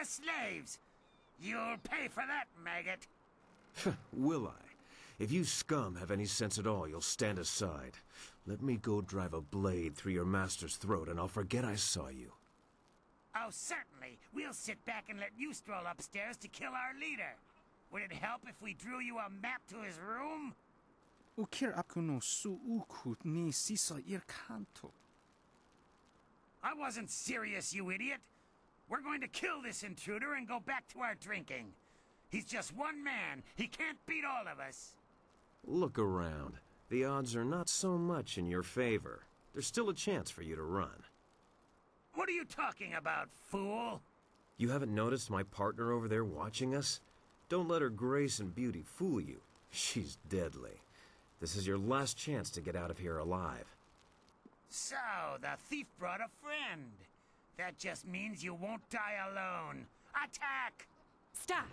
the slaves. You'll pay for that, maggot. Will I? If you scum have any sense at all, you'll stand aside. Let me go drive a blade through your master's throat, and I'll forget I saw you. Oh, certainly. We'll sit back and let you stroll upstairs to kill our leader. Would it help if we drew you a map to his room? Ukir akuno su ukut ni sisa ir kanto. I wasn't serious, you idiot. We're going to kill this intruder and go back to our drinking. He's just one man. He can't beat all of us. Look around. The odds are not so much in your favor. There's still a chance for you to run. What are you talking about, fool? You haven't noticed my partner over there watching us? Don't let her grace and beauty fool you. She's deadly. This is your last chance to get out of here alive. So, the thief brought a friend. That just means you won't die alone. Attack! Stop!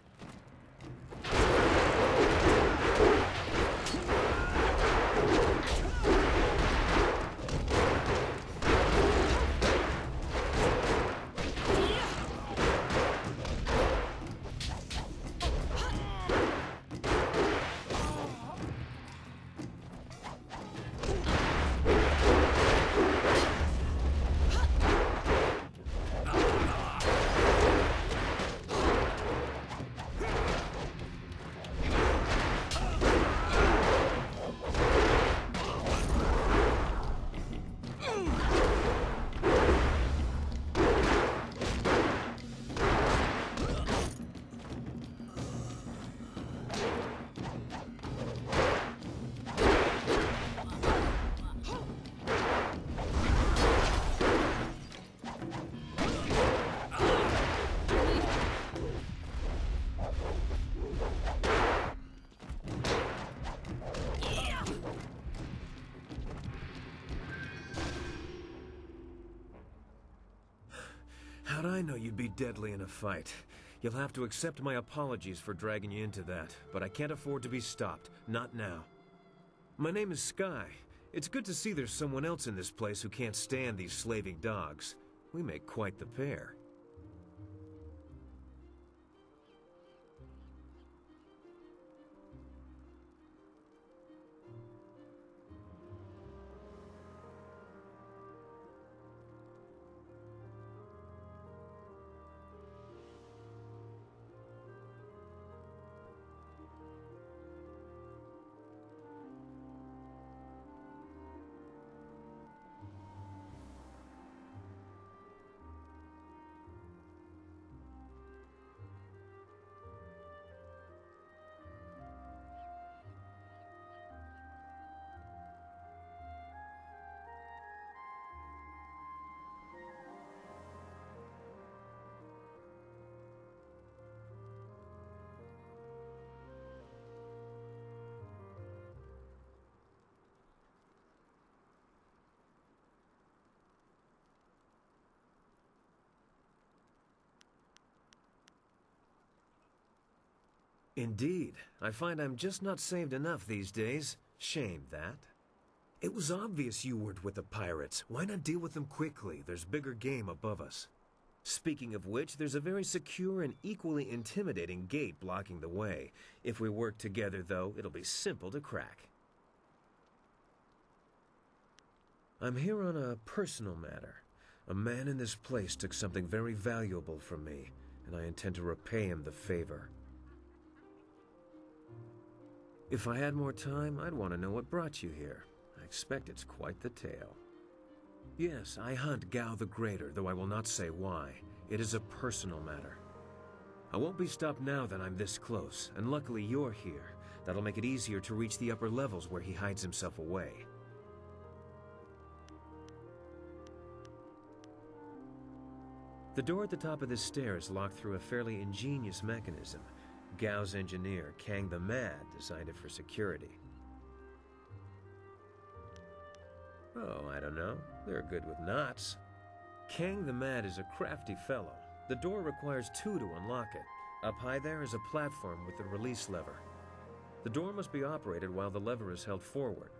How'd I know you'd be deadly in a fight? You'll have to accept my apologies for dragging you into that, but I can't afford to be stopped. Not now. My name is Sky. It's good to see there's someone else in this place who can't stand these slaving dogs. We make quite the pair. Indeed. I find I'm just not saved enough these days. Shame, that. It was obvious you weren't with the pirates. Why not deal with them quickly? There's bigger game above us. Speaking of which, there's a very secure and equally intimidating gate blocking the way. If we work together, though, it'll be simple to crack. I'm here on a personal matter. A man in this place took something very valuable from me, and I intend to repay him the favor. If I had more time, I'd want to know what brought you here. I expect it's quite the tale. Yes, I hunt Gao the Greater, though I will not say why. It is a personal matter. I won't be stopped now that I'm this close, and luckily you're here. That'll make it easier to reach the upper levels where he hides himself away. The door at the top of this stair is locked through a fairly ingenious mechanism. Gao's engineer, Kang the Mad, designed it for security. Oh, I don't know. They're good with knots. Kang the Mad is a crafty fellow. The door requires two to unlock it. Up high there is a platform with a release lever. The door must be operated while the lever is held forward.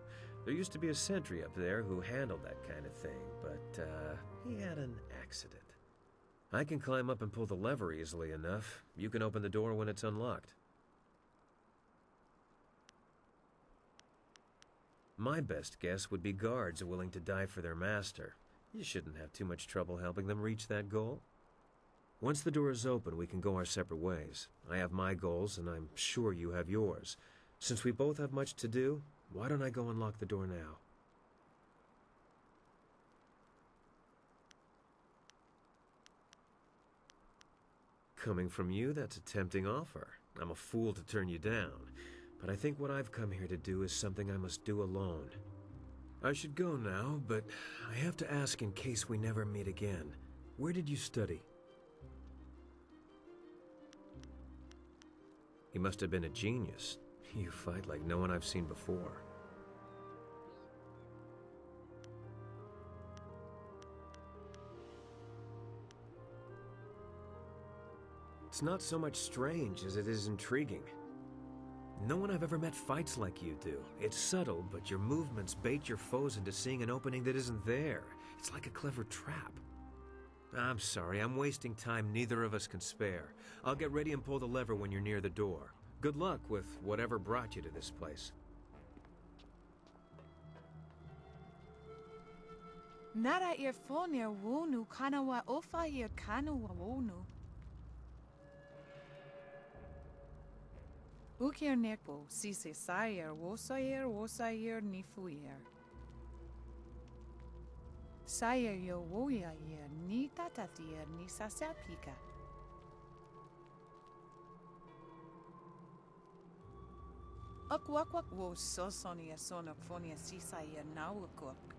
There used to be a sentry up there who handled that kind of thing, but he had an accident. I can climb up and pull the lever easily enough. You can open the door when it's unlocked. My best guess would be guards willing to die for their master. You shouldn't have too much trouble helping them reach that goal. Once the door is open, we can go our separate ways. I have my goals, and I'm sure you have yours. Since we both have much to do, why don't I go unlock the door now? Coming from you, that's a tempting offer. I'm a fool to turn you down, but I think what I've come here to do is something I must do alone. I should go now, but I have to ask in case we never meet again. Where did you study? You must have been a genius. You fight like no one I've seen before. It's not so much strange as it is intriguing. No one I've ever met fights like you do. It's subtle, but your movements bait your foes into seeing an opening that isn't there. It's like a clever trap. I'm sorry, I'm wasting time neither of us can spare. I'll get ready and pull the lever when you're near the door. Good luck with whatever brought you to this place. Nara earfonir wonu kanawa ofa ir kanawa wonu. Ukir nekbo sise sayer wosayer nifuyer. Sayer yo woya yer ni tatatir ni sasapika. Akwakwak wo sosonia sonok fonia sisayer nawakok.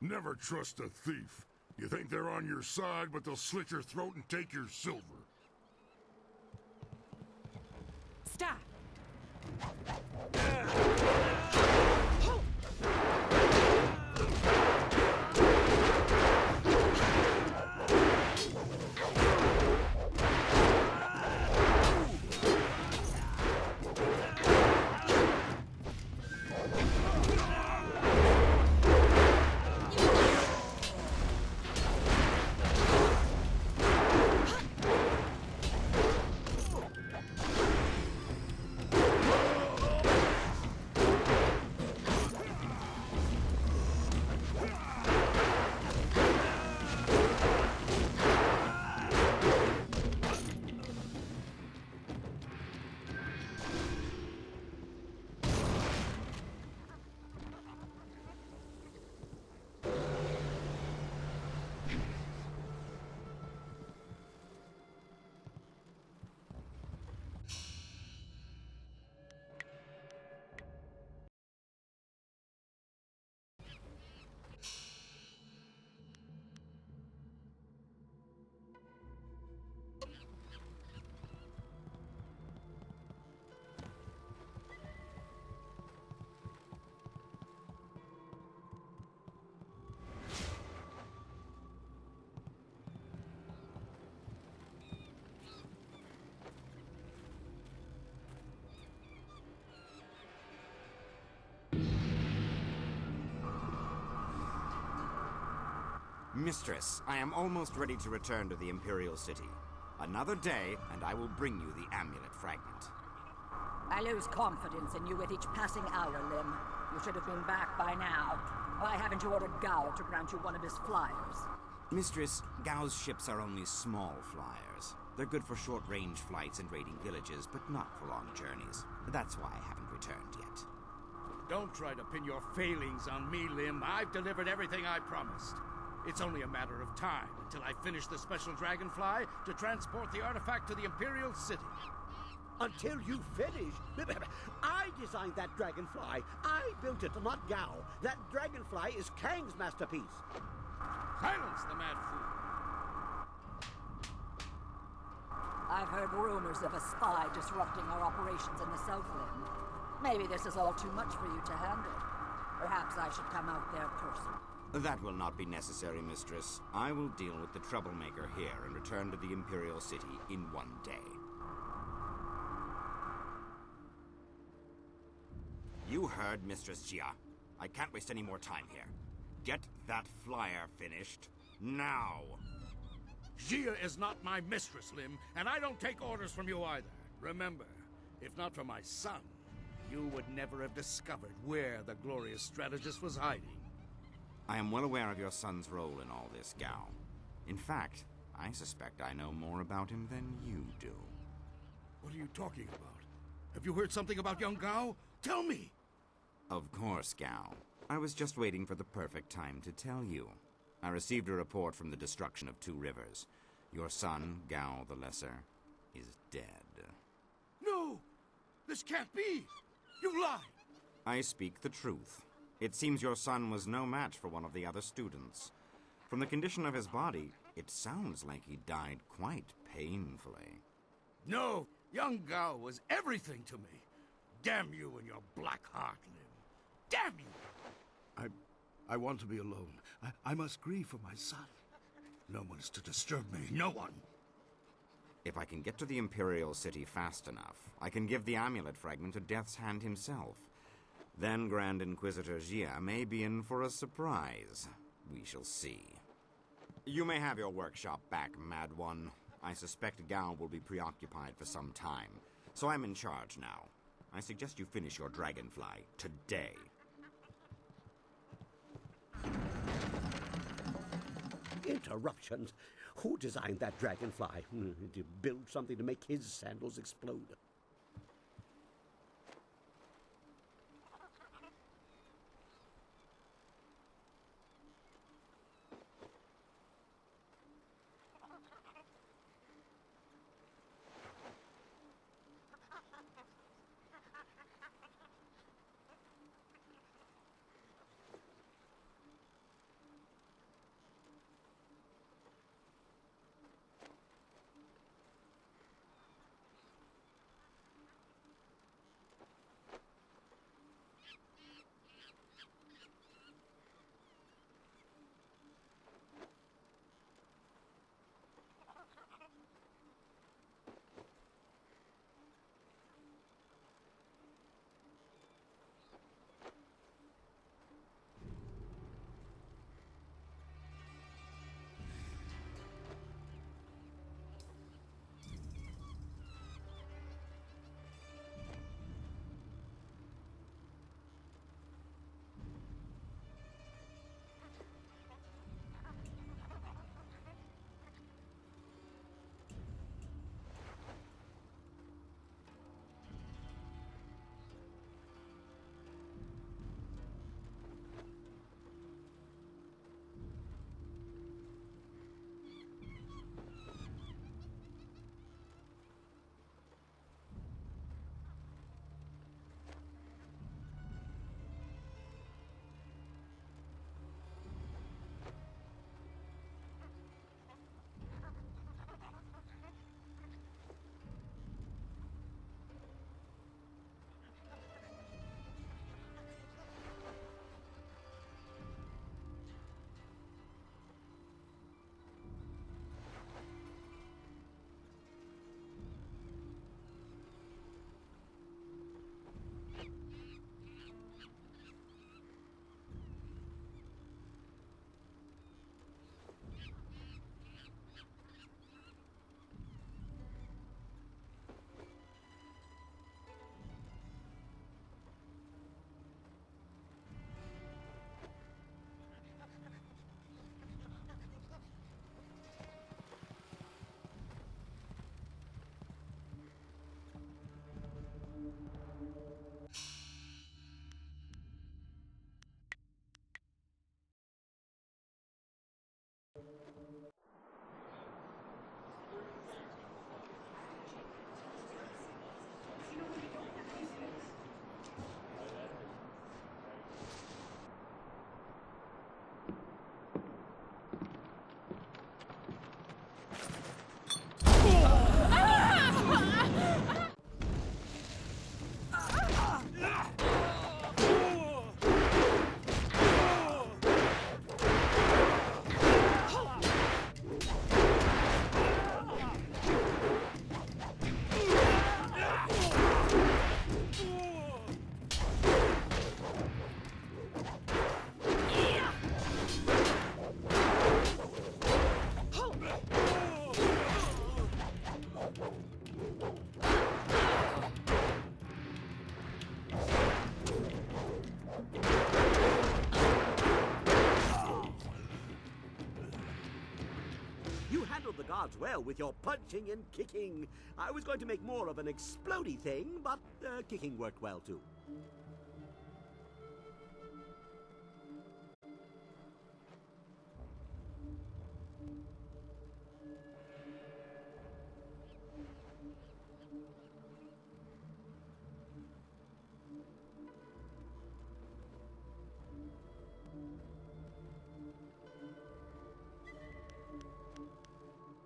Never trust a thief. You think they're on your side, but they'll slit your throat and take your silver. Stop! Mistress, I am almost ready to return to the Imperial City. Another day, and I will bring you the amulet fragment. I lose confidence in you with each passing hour, Lim. You should have been back by now. Why haven't you ordered Gao to grant you one of his flyers? Mistress, Gao's ships are only small flyers. They're good for short-range flights and raiding villages, but not for long journeys. That's why I haven't returned yet. Don't try to pin your failings on me, Lim. I've delivered everything I promised. It's only a matter of time until I finish the special dragonfly to transport the artifact to the Imperial City. Until you finish? I designed that dragonfly. I built it, not Gao. That dragonfly is Kang's masterpiece. Silence the mad fool. I've heard rumors of a spy disrupting our operations in the Southland. Maybe this is all too much for you to handle. Perhaps I should come out there personally. That will not be necessary, Mistress. I will deal with the troublemaker here and return to the Imperial City in one day. You heard Mistress Jia. I can't waste any more time here. Get that flyer finished now. Jia is not my mistress, Lim, and I don't take orders from you either. Remember, if not for my son, you would never have discovered where the glorious strategist was hiding. I am well aware of your son's role in all this, Gao. In fact, I suspect I know more about him than you do. What are you talking about? Have you heard something about young Gao? Tell me! Of course, Gao. I was just waiting for the perfect time to tell you. I received a report from the destruction of 2 rivers. Your son, Gao the Lesser, is dead. No! This can't be! You lie! I speak the truth. It seems your son was no match for one of the other students. From the condition of his body, it sounds like he died quite painfully. No! Young Gao was everything to me. Damn you and your black heart, Lim. Damn you! I want to be alone. I must grieve for my son. No one's to disturb me. No one. If I can get to the Imperial City fast enough, I can give the amulet fragment to Death's Hand himself. Then Grand Inquisitor Jia may be in for a surprise. We shall see. You may have your workshop back, Mad One. I suspect Gao will be preoccupied for some time, so I'm in charge now. I suggest you finish your dragonfly today. Interruptions? Who designed that dragonfly? Did you build something to make his sandals explode? You handled the guards well with your punching and kicking. I was going to make more of an explodey thing, but kicking worked well too.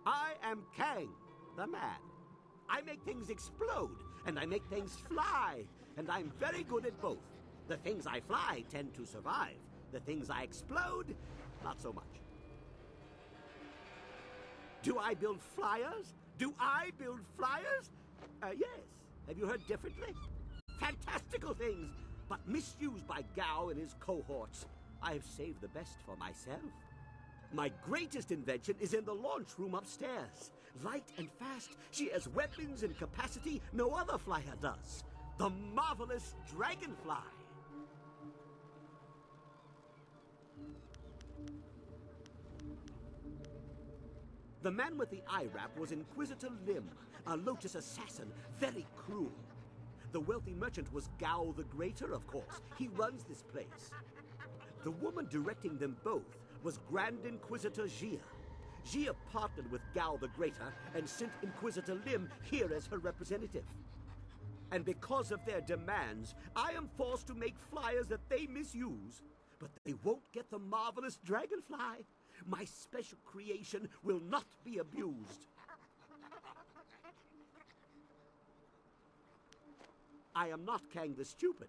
I am Kang, the man. I make things explode, and I make things fly, and I'm very good at both. The things I fly tend to survive. The things I explode, not so much. Do I build flyers? Do I build flyers? Yes. Have you heard differently? Fantastical things, but misused by Gao and his cohorts. I have saved the best for myself. My greatest invention is in the launch room upstairs. Light and fast, she has weapons and capacity no other flyer does. The marvelous dragonfly. The man with the eye wrap was Inquisitor Lim, a Lotus assassin, very cruel. The wealthy merchant was Gao the Greater, of course. He runs this place. The woman directing them both was Grand Inquisitor Jia. Jia partnered with Gao the Greater and sent Inquisitor Lim here as her representative. And because of their demands, I am forced to make flyers that they misuse. But they won't get the marvelous dragonfly. My special creation will not be abused. I am not Kang the Stupid.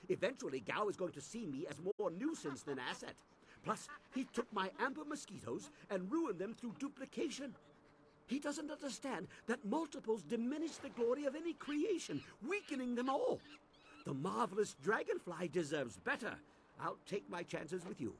Eventually, Gao is going to see me as more nuisance than asset. Plus, he took my amber mosquitoes and ruined them through duplication. He doesn't understand that multiples diminish the glory of any creation, weakening them all. The marvelous dragonfly deserves better. I'll take my chances with you.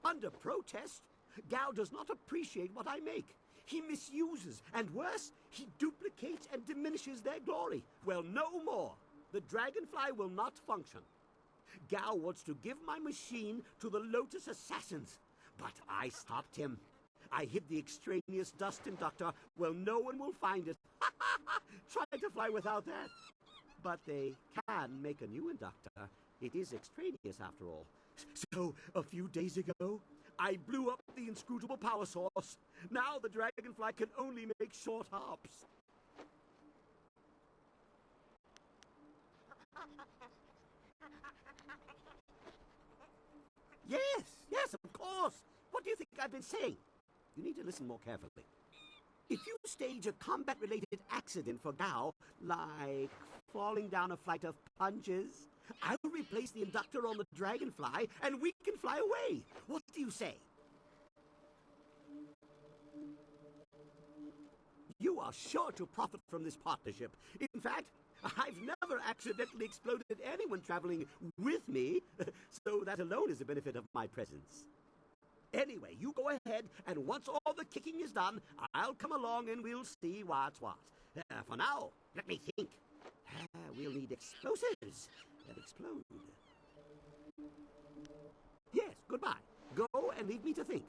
Under protest, Gao does not appreciate what I make. He misuses, and worse, he duplicates and diminishes their glory. Well, no more. The dragonfly will not function. Gao wants to give my machine to the Lotus assassins, but I stopped him. I hid the extraneous dust inductor. Well, no one will find it. Try to fly without that. But they can make a new inductor. It is extraneous after all. So, a few days ago, I blew up the inscrutable power source. Now the dragonfly can only make short hops. Yes, of course. What do you think I've been saying? You need to listen more carefully. If you stage a combat-related accident for Gao, like falling down a flight of punches, I will replace the inductor on the dragonfly, and we can fly away. What do you say? You are sure to profit from this partnership. In fact, I've never accidentally exploded anyone traveling with me, so that alone is a benefit of my presence. Anyway, you go ahead, and once all the kicking is done, I'll come along and we'll see what's what. For now, let me think. We'll need explosives that explode. Yes, goodbye. Go and leave me to think.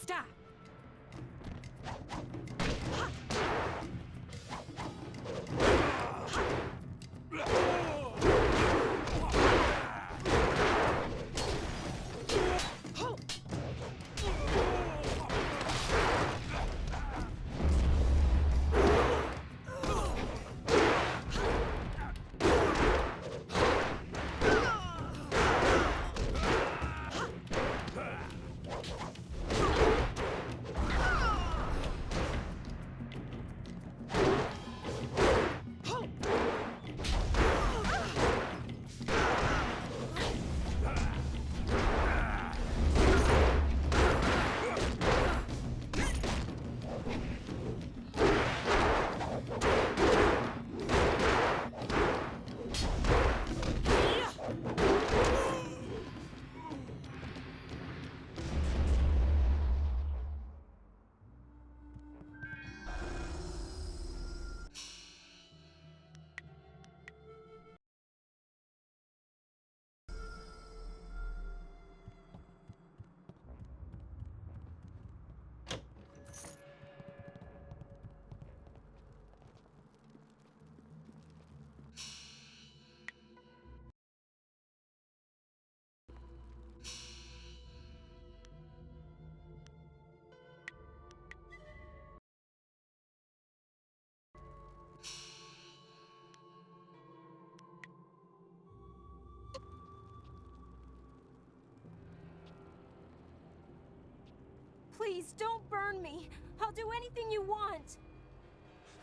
Stop! Please, don't burn me. I'll do anything you want.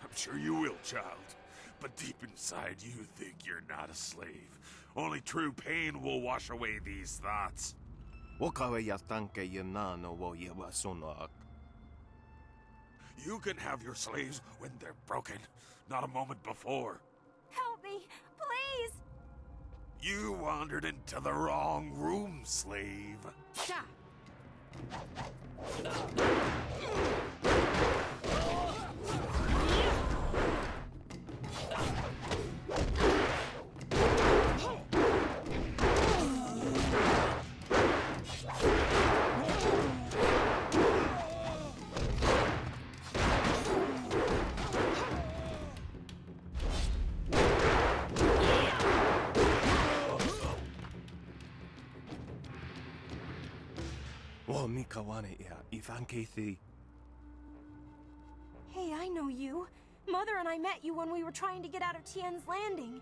I'm sure you will, child. But deep inside, you think you're not a slave. Only true pain will wash away these thoughts. You can have your slaves when they're broken, not a moment before. Help me, please! You wandered into the wrong room, slave. Stop! Hey, I know you. Mother and I met you when we were trying to get out of Tien's Landing.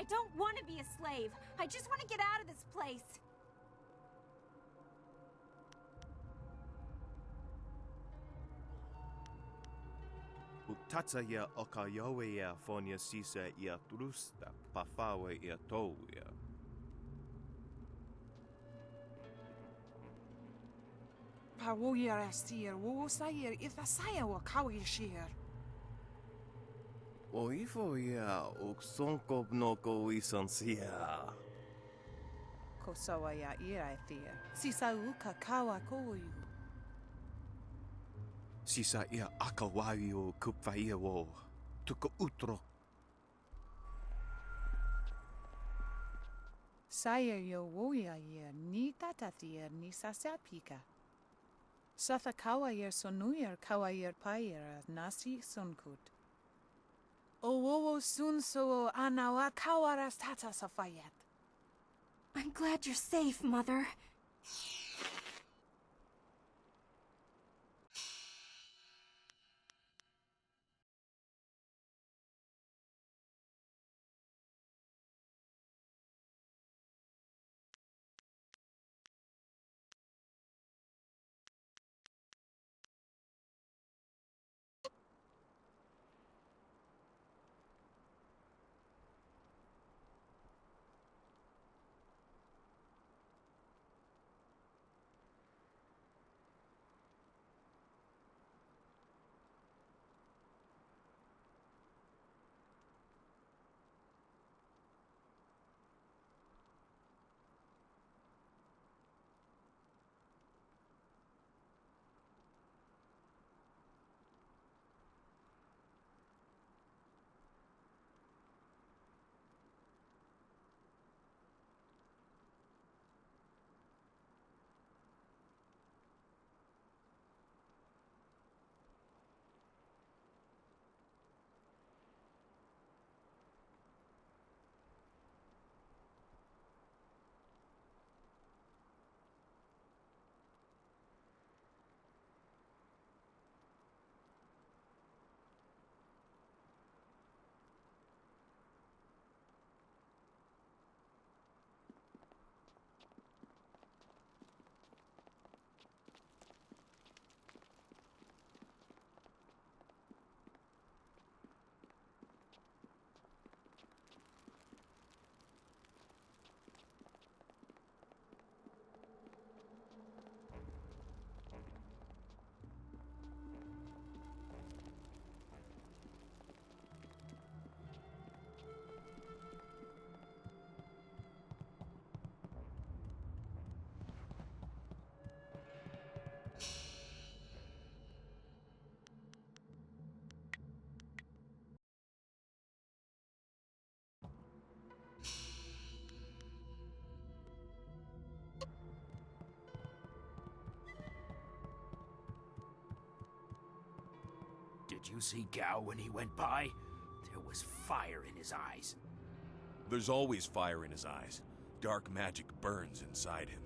I don't want to be a slave. I just want to get out of this place. Utata ia okayowe ia fonia sisa ia trusta, pafawe ia touia. Pawoyar astir, wosayir, ithasaya wakawishir. Oifo ia uksonko noko isansia. Kosawaya iraithir, sisauka kawa koyu. Sisa ia akawaio kupfaia wo, tuko utro. Sayir yo woyayir, ni tatathir, ni sasapika. Satha kawayir sonuyir kawayir payir, nasi sunkut. Owowo sunso anawa kawaras tata safayat. I'm glad you're safe, Mother. Did you see Gao when he went by? There was fire in his eyes. There's always fire in his eyes. Dark magic burns inside him.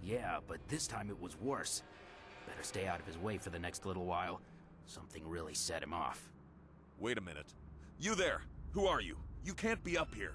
Yeah, but this time it was worse. Better stay out of his way for the next little while. Something really set him off. Wait a minute. You there! Who are you? You can't be up here.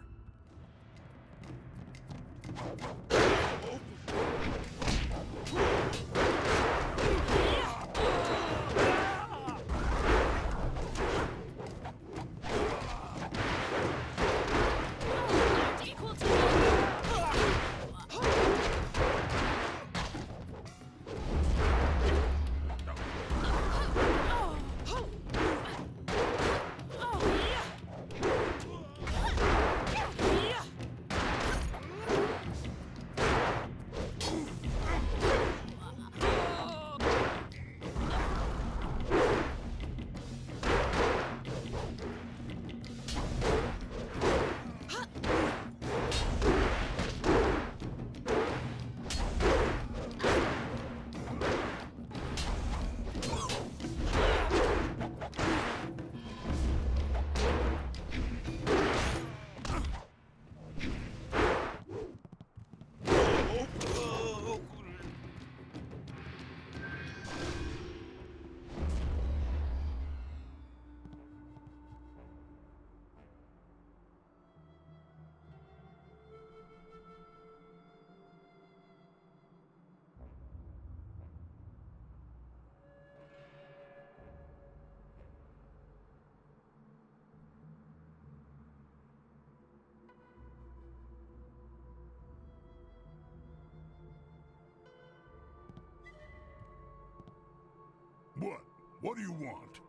What do you want?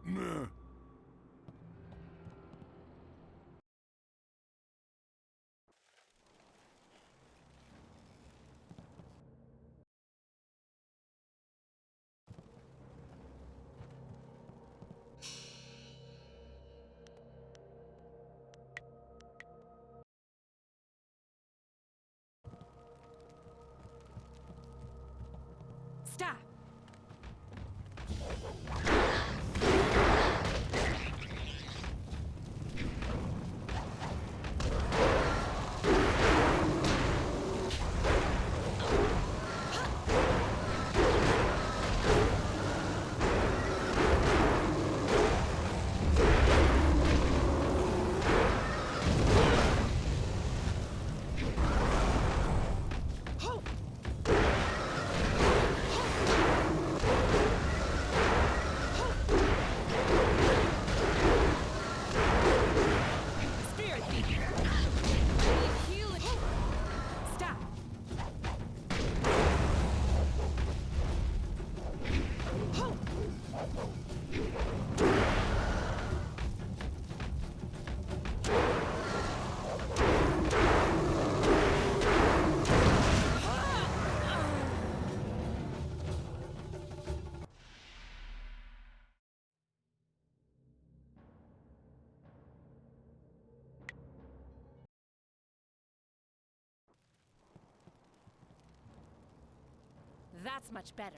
Meh. Stop! That's much better.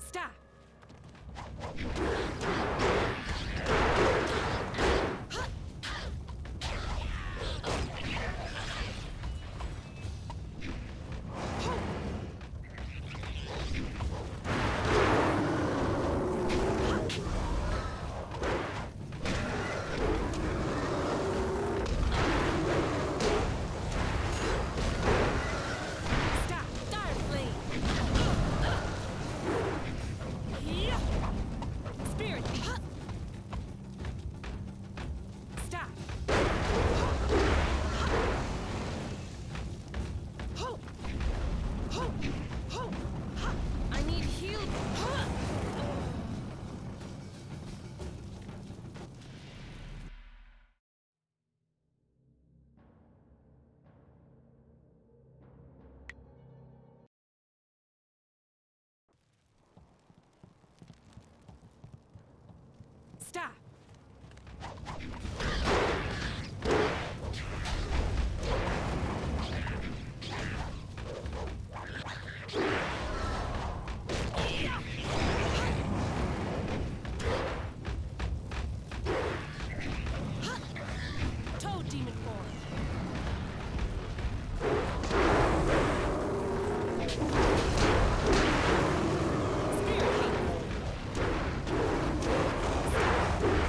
Stop! Stop! Toad demon form. Spirit.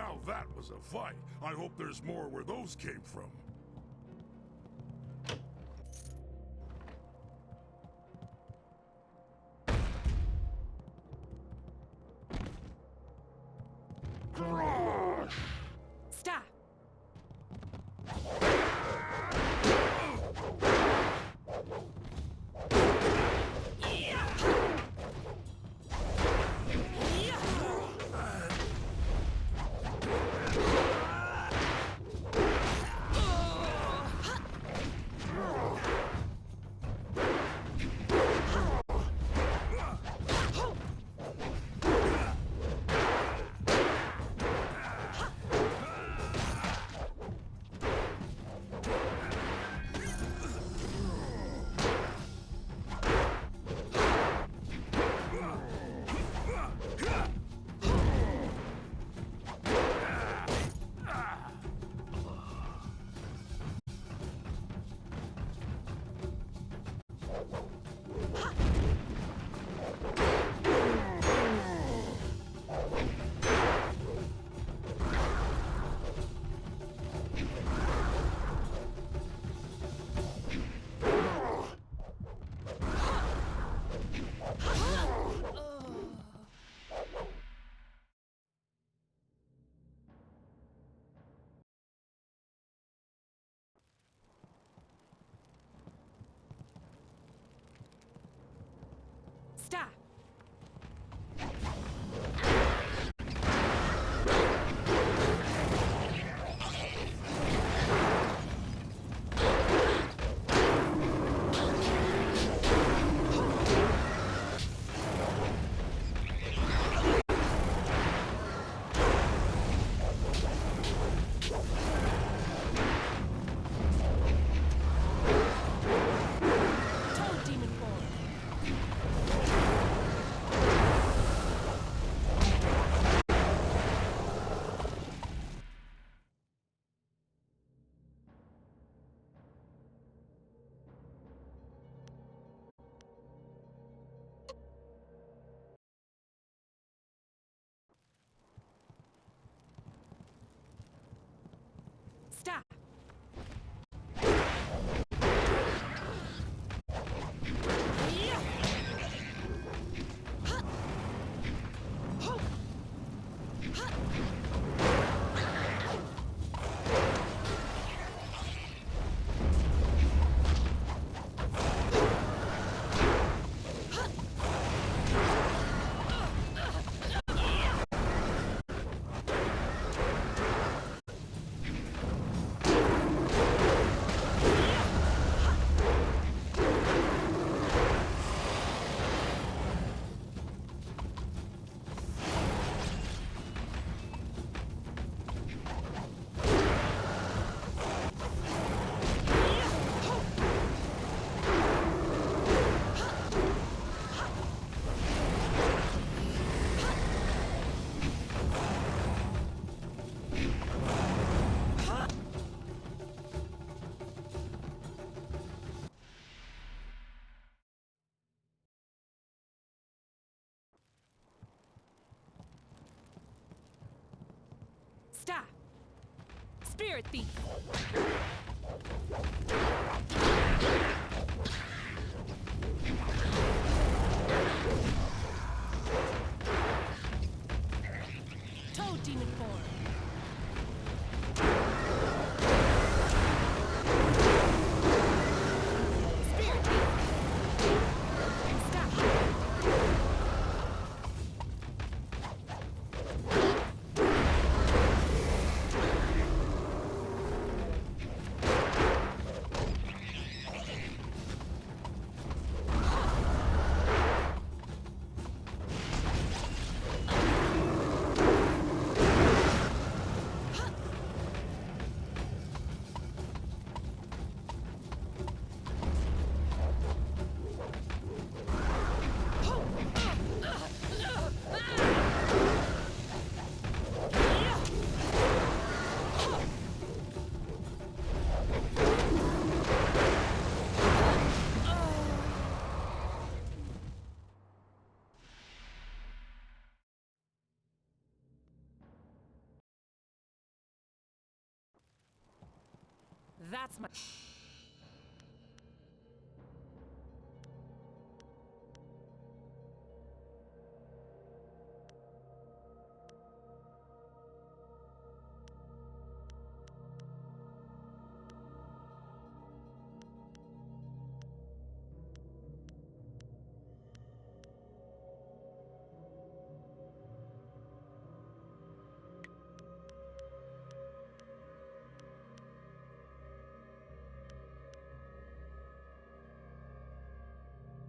Now that was a fight. I hope there's more where those came from. Stop! Stop! Stop! Stop! Spirit thief! Toad demon form! Spirit thief! Stop! That's my...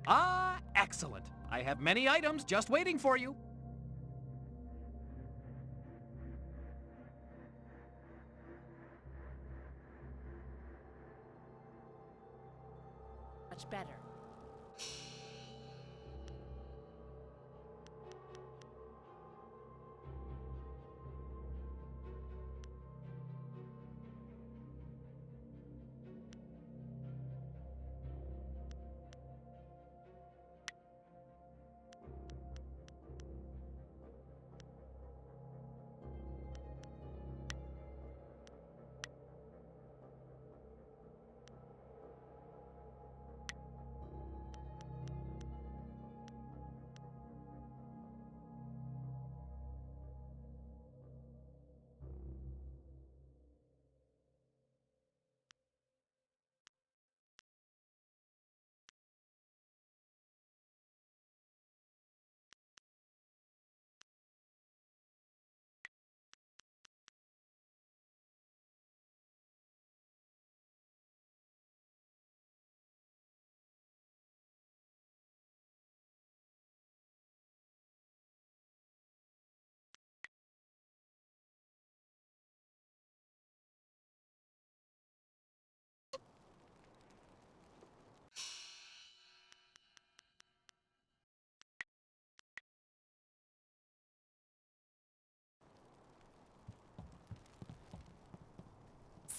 Ah, excellent. I have many items just waiting for you. Much better.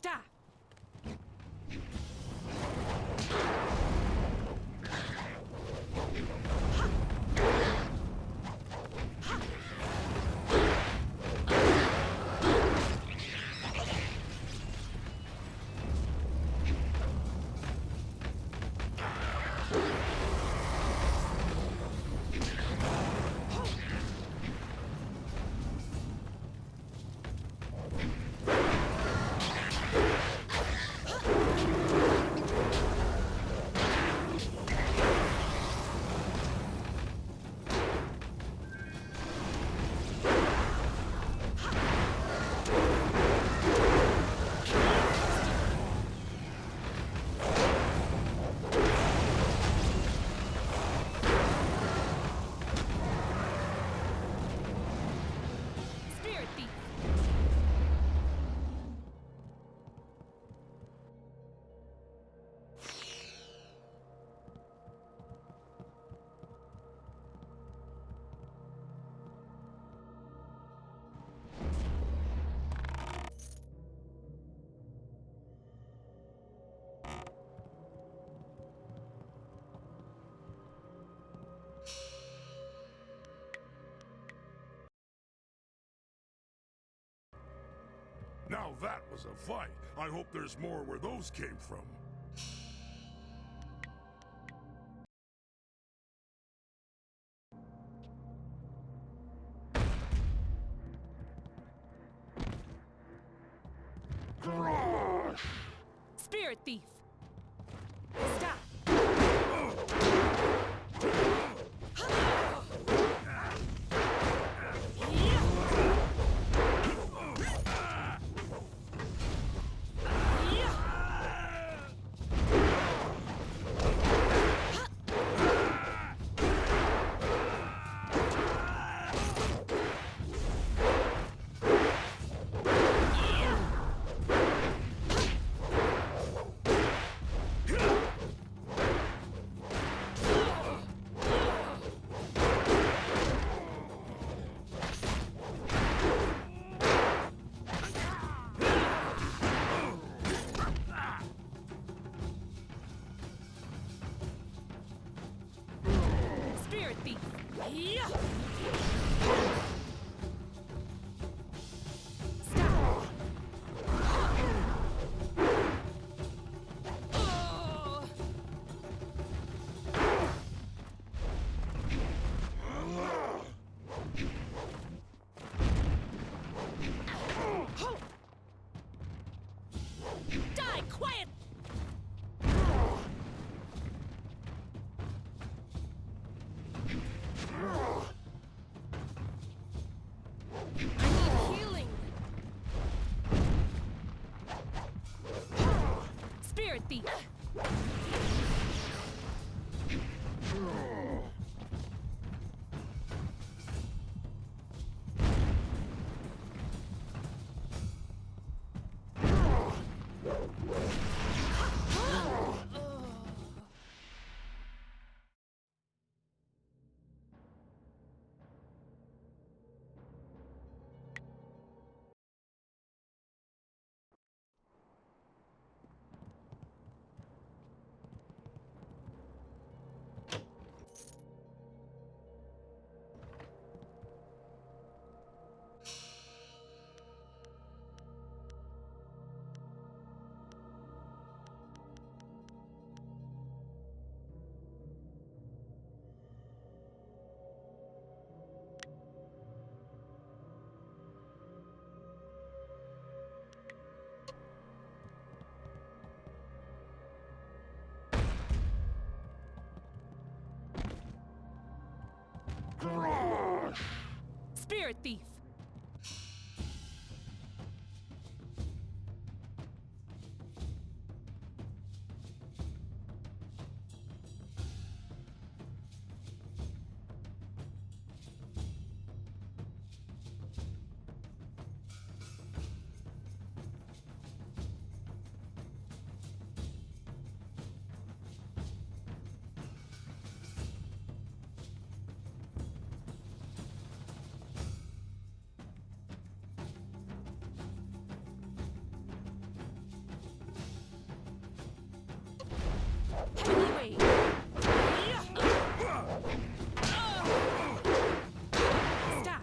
Stop! Now that was a fight. I hope there's more where those came from. Spirit thief! Stop! thief! Spirit thief! Heavyweight! Stop!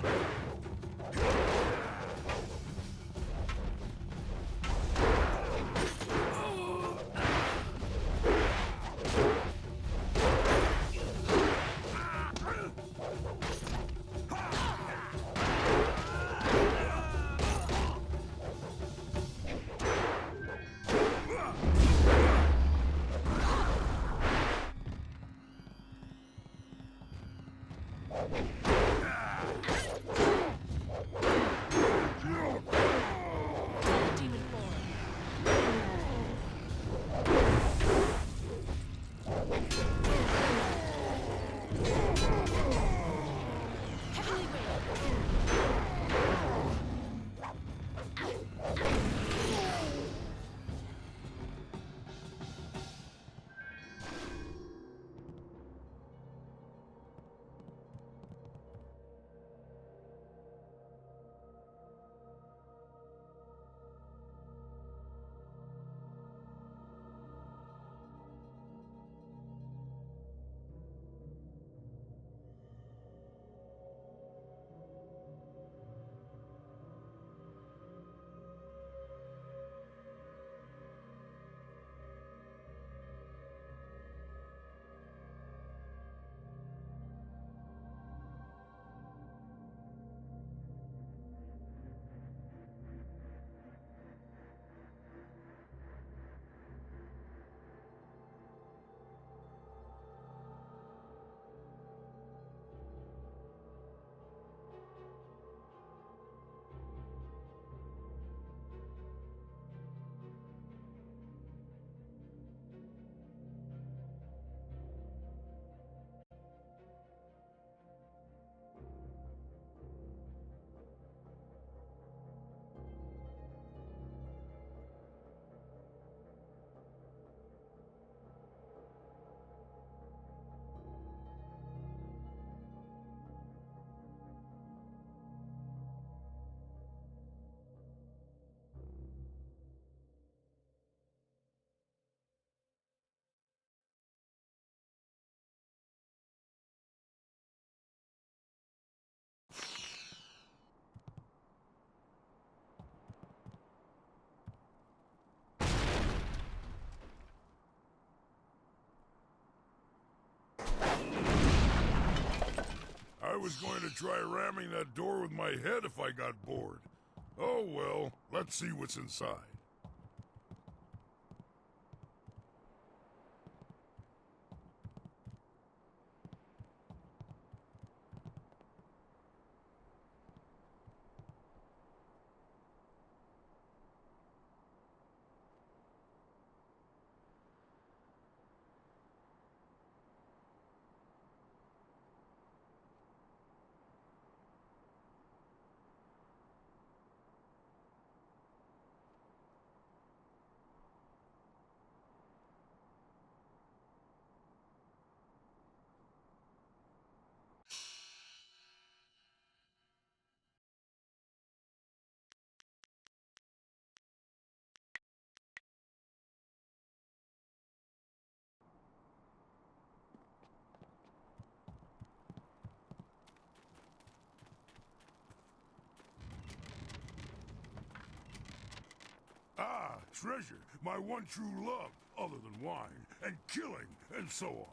Demon form. I was going to try ramming that door with my head if I got bored. Oh well, let's see what's inside. Ah, treasure, my one true love, other than wine, and killing, and so on.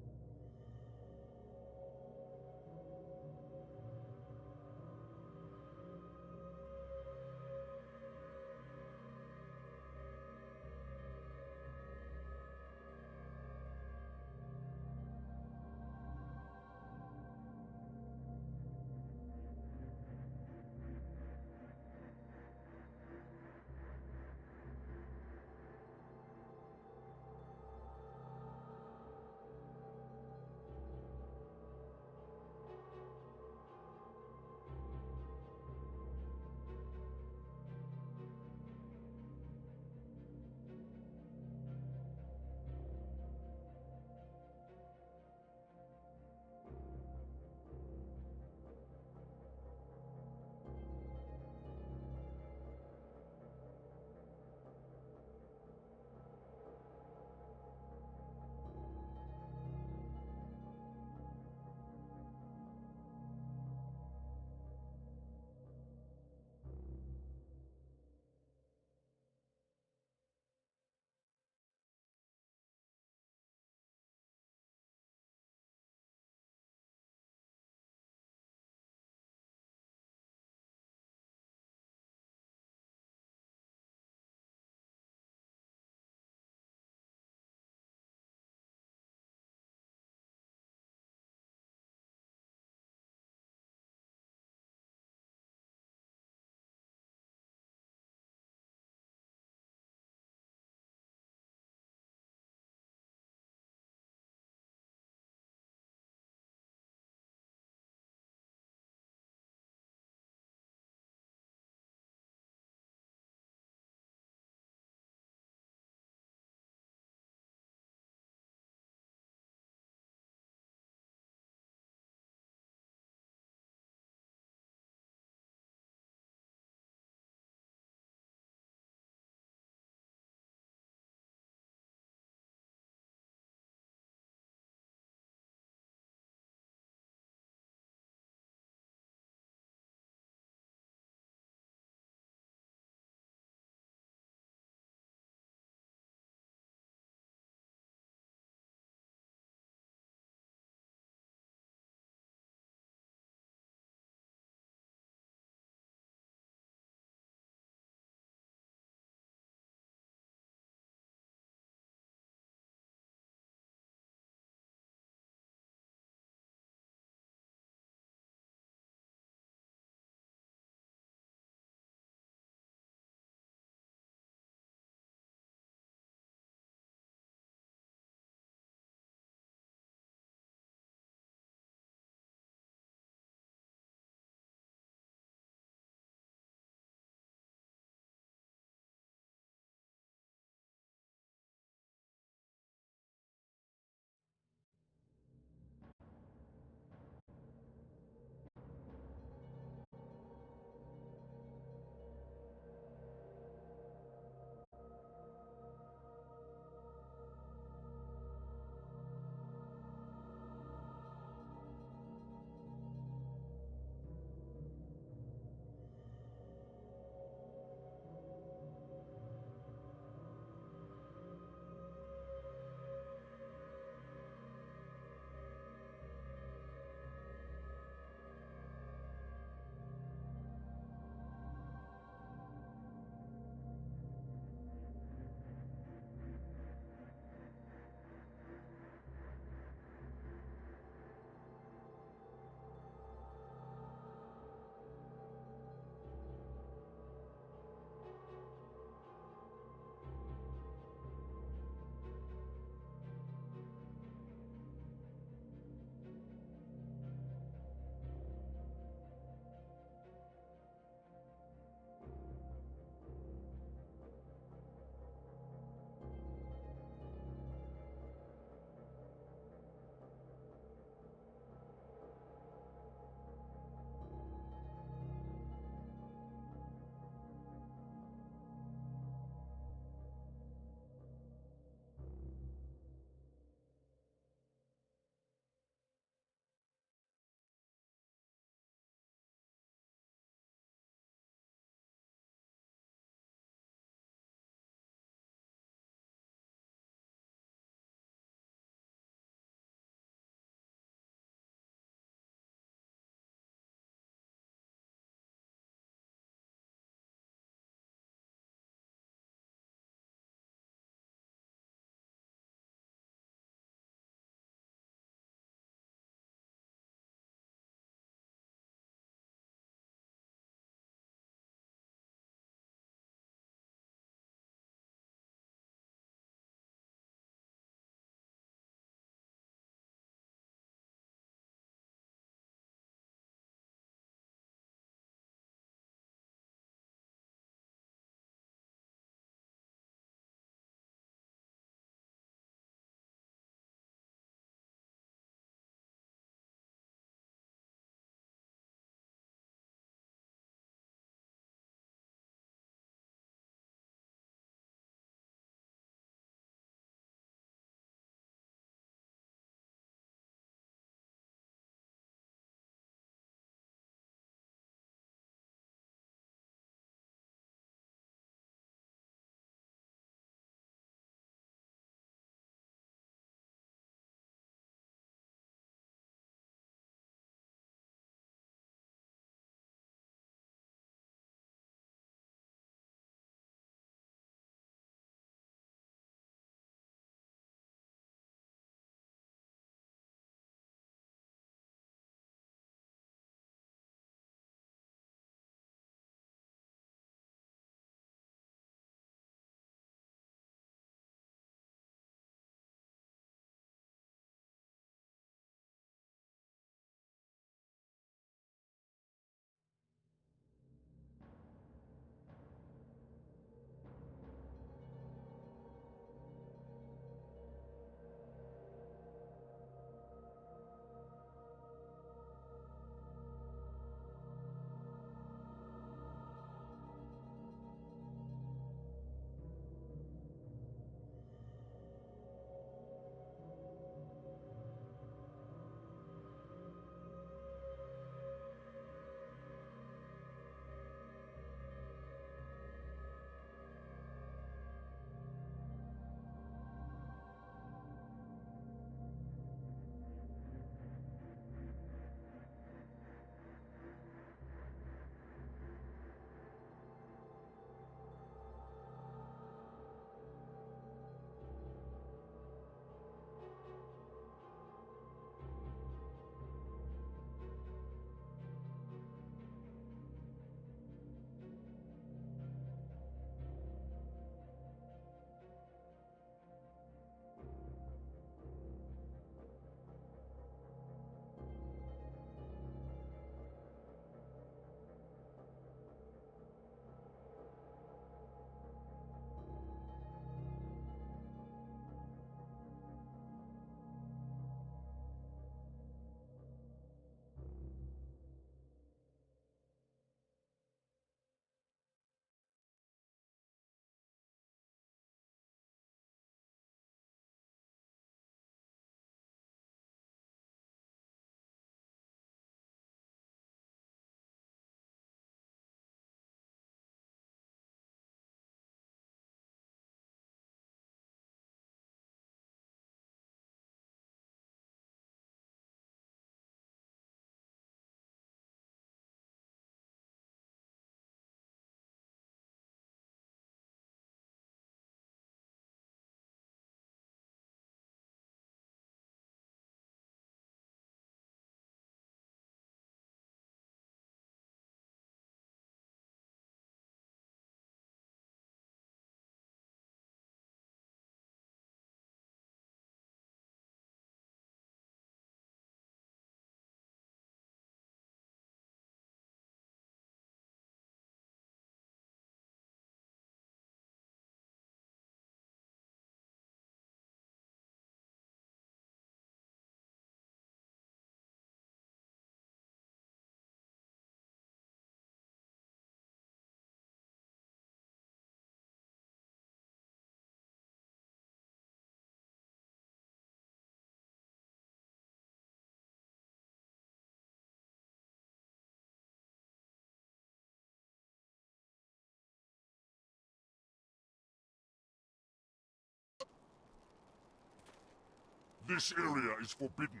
This area is forbidden.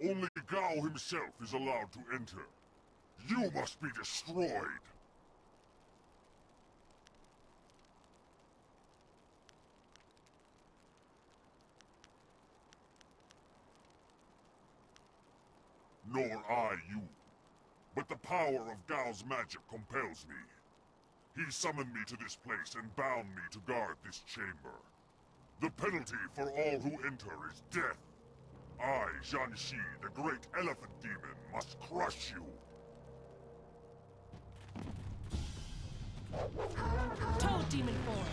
Only Gao himself is allowed to enter. You must be destroyed. Nor I you. But the power of Gao's magic compels me. He summoned me to this place and bound me to guard this chamber. The penalty for all who enter is death. I, Zhanxi, the great elephant demon, must crush you. Toad demon form.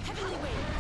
Heavenly wave.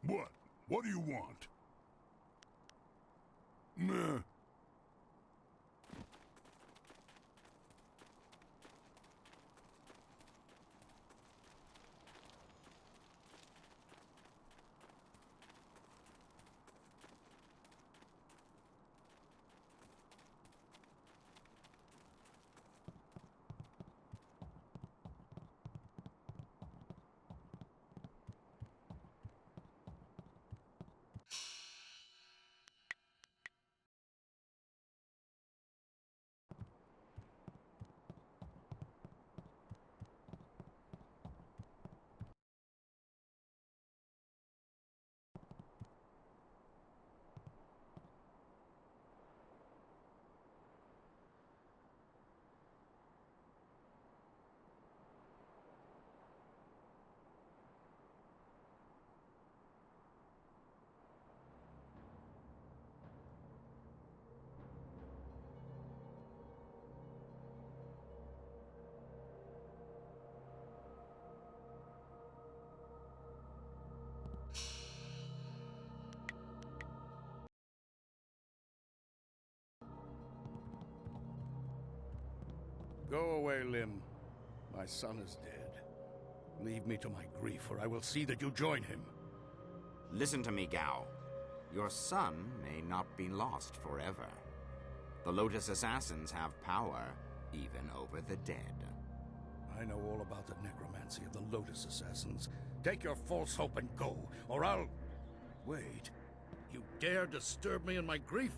What? What do you want? Meh. Go away, Lim. My son is dead. Leave me to my grief, or I will see that you join him. Listen to me, Gao. Your son may not be lost forever. The Lotus Assassins have power, even over the dead. I know all about the necromancy of the Lotus Assassins. Take your false hope and go, or I'll... Wait. You dare disturb me in my grief?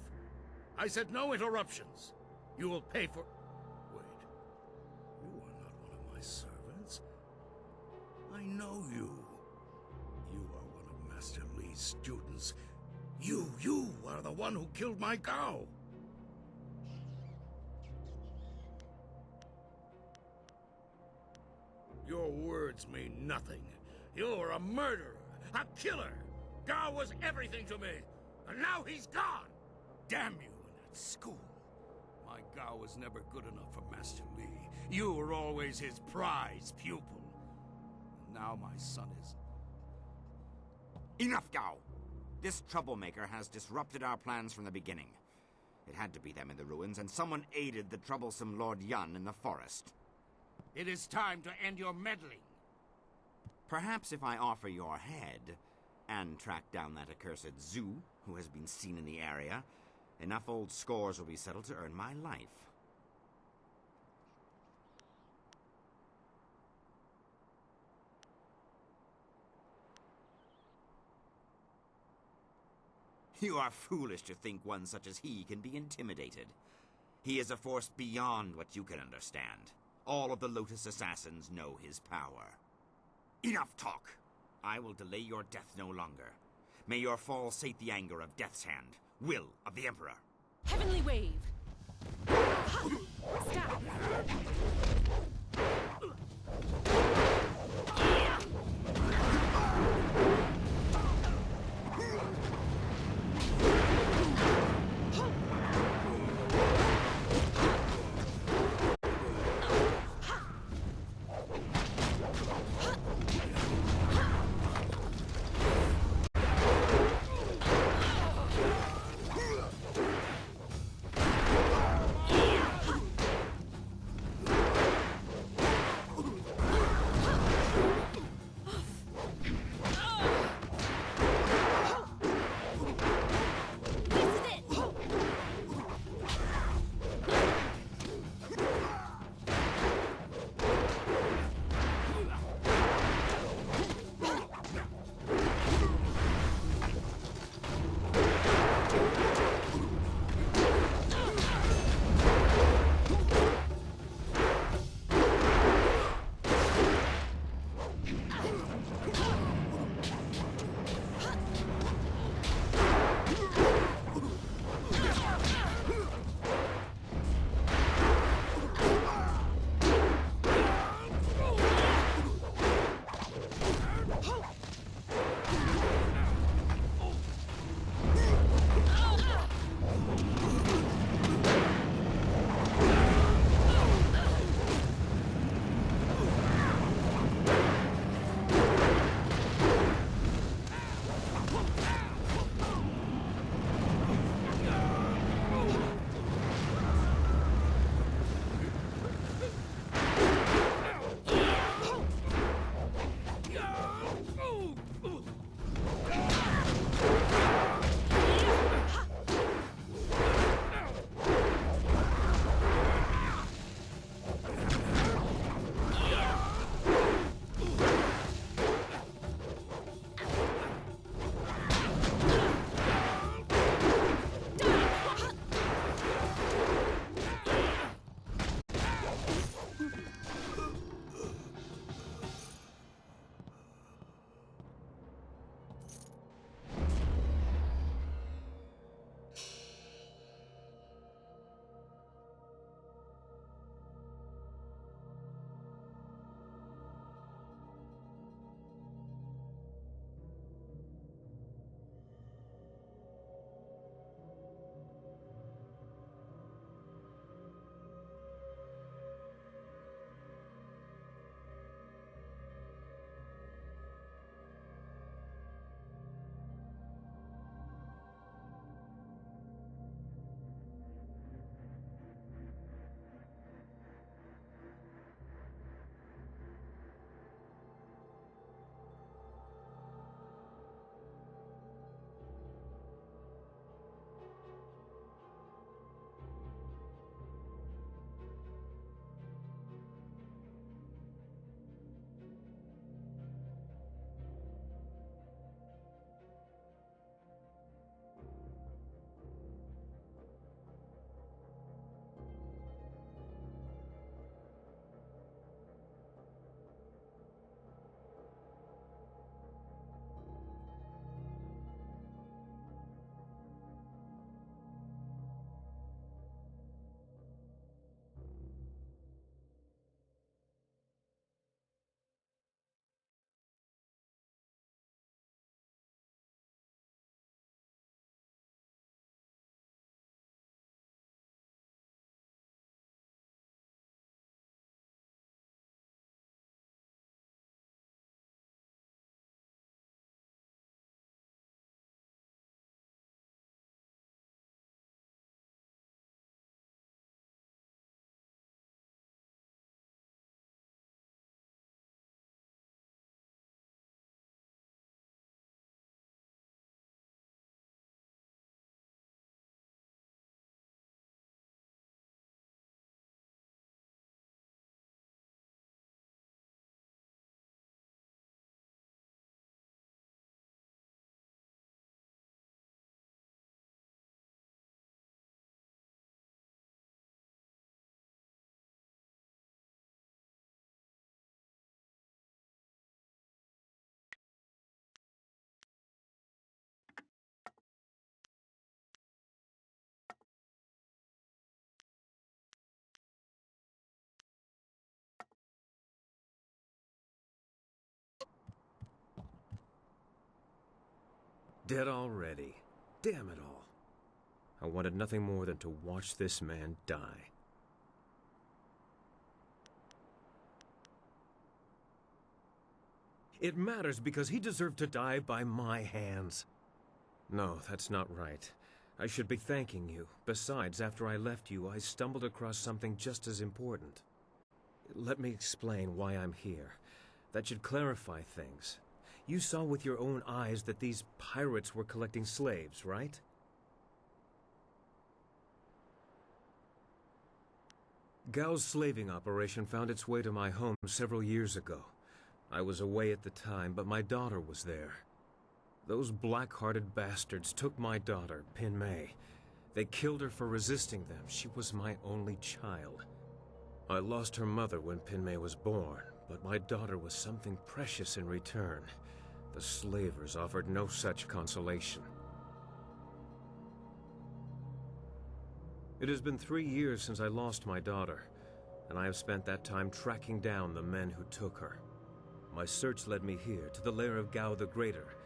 I said no interruptions. You will pay for... Wait. You are not one of my servants. I know you. You are one of Master Li's students. You are the one who killed my Gao. Your words mean nothing. You're a murderer, a killer. Gao was everything to me, and now he's gone. Damn you and that school. My Gao was never good enough for Master Li. You were always his prize pupil. And now my son is... Enough, Gao! This troublemaker has disrupted our plans from the beginning. It had to be them in the ruins, and someone aided the troublesome Lord Yun in the forest. It is time to end your meddling. Perhaps if I offer your head, and track down that accursed Zhu, who has been seen in the area, enough old scores will be settled to earn my life. You are foolish to think one such as he can be intimidated. He is a force beyond what you can understand. All of the Lotus Assassins know his power. Enough talk! I will delay your death no longer. May your fall sate the anger of Death's Hand, will of the Emperor. Heavenly wave. Stop. Dead already. Damn it all. I wanted nothing more than to watch this man die. It matters because he deserved to die by my hands. No, that's not right. I should be thanking you. Besides, after I left you, I stumbled across something just as important. Let me explain why I'm here. That should clarify things. You saw with your own eyes that these pirates were collecting slaves, right? Gao's slaving operation found its way to my home several years ago. I was away at the time, but my daughter was there. Those black-hearted bastards took my daughter, Pin Mei. They killed her for resisting them. She was my only child. I lost her mother when Pin Mei was born, but my daughter was something precious in return. The slavers offered no such consolation. It has been 3 years since I lost my daughter, and I have spent that time tracking down the men who took her. My search led me here, to the lair of Gao the Greater.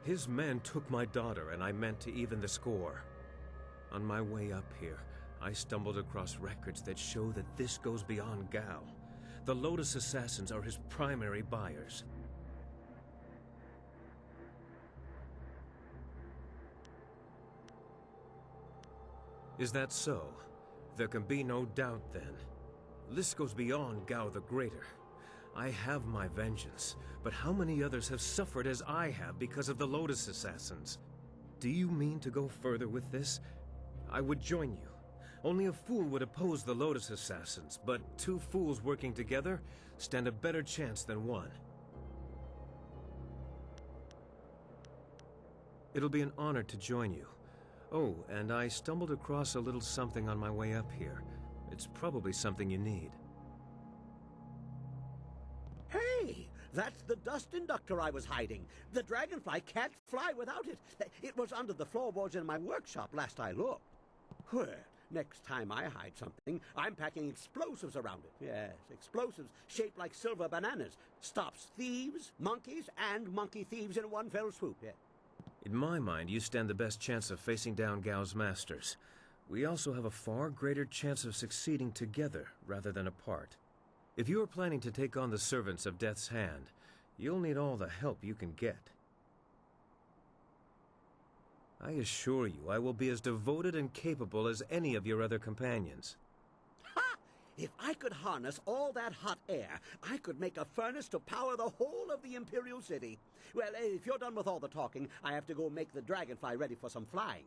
His men took my daughter, and I meant to even the score. On my way up here, I stumbled across records that show that this goes beyond Gao. The Lotus Assassins are his primary buyers. Is that so? There can be no doubt, then. This goes beyond Gao the Greater. I have my vengeance, but how many others have suffered as I have because of the Lotus Assassins? Do you mean to go further with this? I would join you. Only a fool would oppose the Lotus Assassins, but two fools working together stand a better chance than one. It'll be an honor to join you. Oh, and I stumbled across a little something on my way up here. It's probably something you need. Hey! That's the dust inductor I was hiding. The dragonfly can't fly without it. It was under the floorboards in my workshop last I looked. Well, next time I hide something, I'm packing explosives around it. Yes, explosives shaped like silver bananas. Stops thieves, monkeys, and monkey thieves in one fell swoop. Yeah. In my mind, you stand the best chance of facing down Gao's masters. We also have a far greater chance of succeeding together rather than apart. If you are planning to take on the servants of Death's Hand, you'll need all the help you can get. I assure you, I will be as devoted and capable as any of your other companions. Ha! If I could harness all that hot air, I could make a furnace to power the whole of the Imperial City. Well, if you're done with all the talking, I have to go make the dragonfly ready for some flying.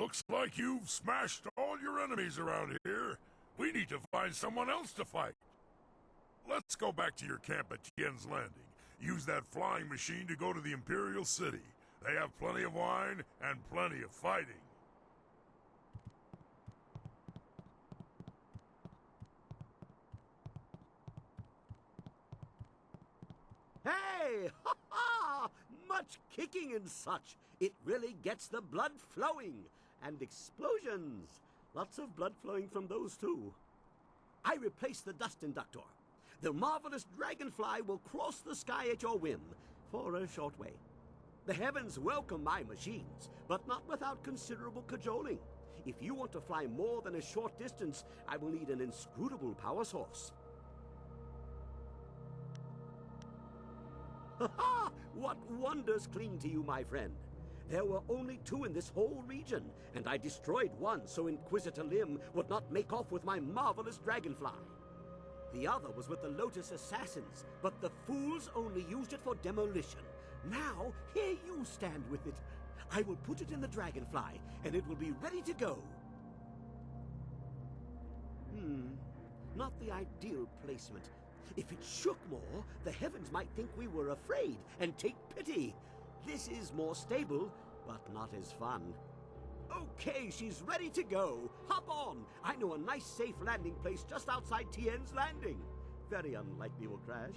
Looks like you've smashed all your enemies around here. We need to find someone else to fight. Let's go back to your camp at Tien's Landing. Use that flying machine to go to the Imperial City. They have plenty of wine and plenty of fighting. Hey! Ha ha! Much kicking and such. It really gets the blood flowing. And explosions. Lots of blood flowing from those too. I replaced the dust inductor. The marvelous dragonfly will cross the sky at your whim, for a short way. The heavens welcome my machines, but not without considerable cajoling. If you want to fly more than a short distance, I will need an inscrutable power source. Ha ha! What wonders cling to you, my friend? There were only 2 in this whole region, and I destroyed one so Inquisitor Lim would not make off with my marvelous dragonfly. The other was with the Lotus Assassins, but the fools only used it for demolition. Now, here you stand with it. I will put it in the dragonfly, and it will be ready to go. Not the ideal placement. If it shook more, the heavens might think we were afraid and take pity. This is more stable, but not as fun. Okay, she's ready to go. Hop on. I know a nice, safe landing place just outside Tien's Landing. Very unlikely we'll crash.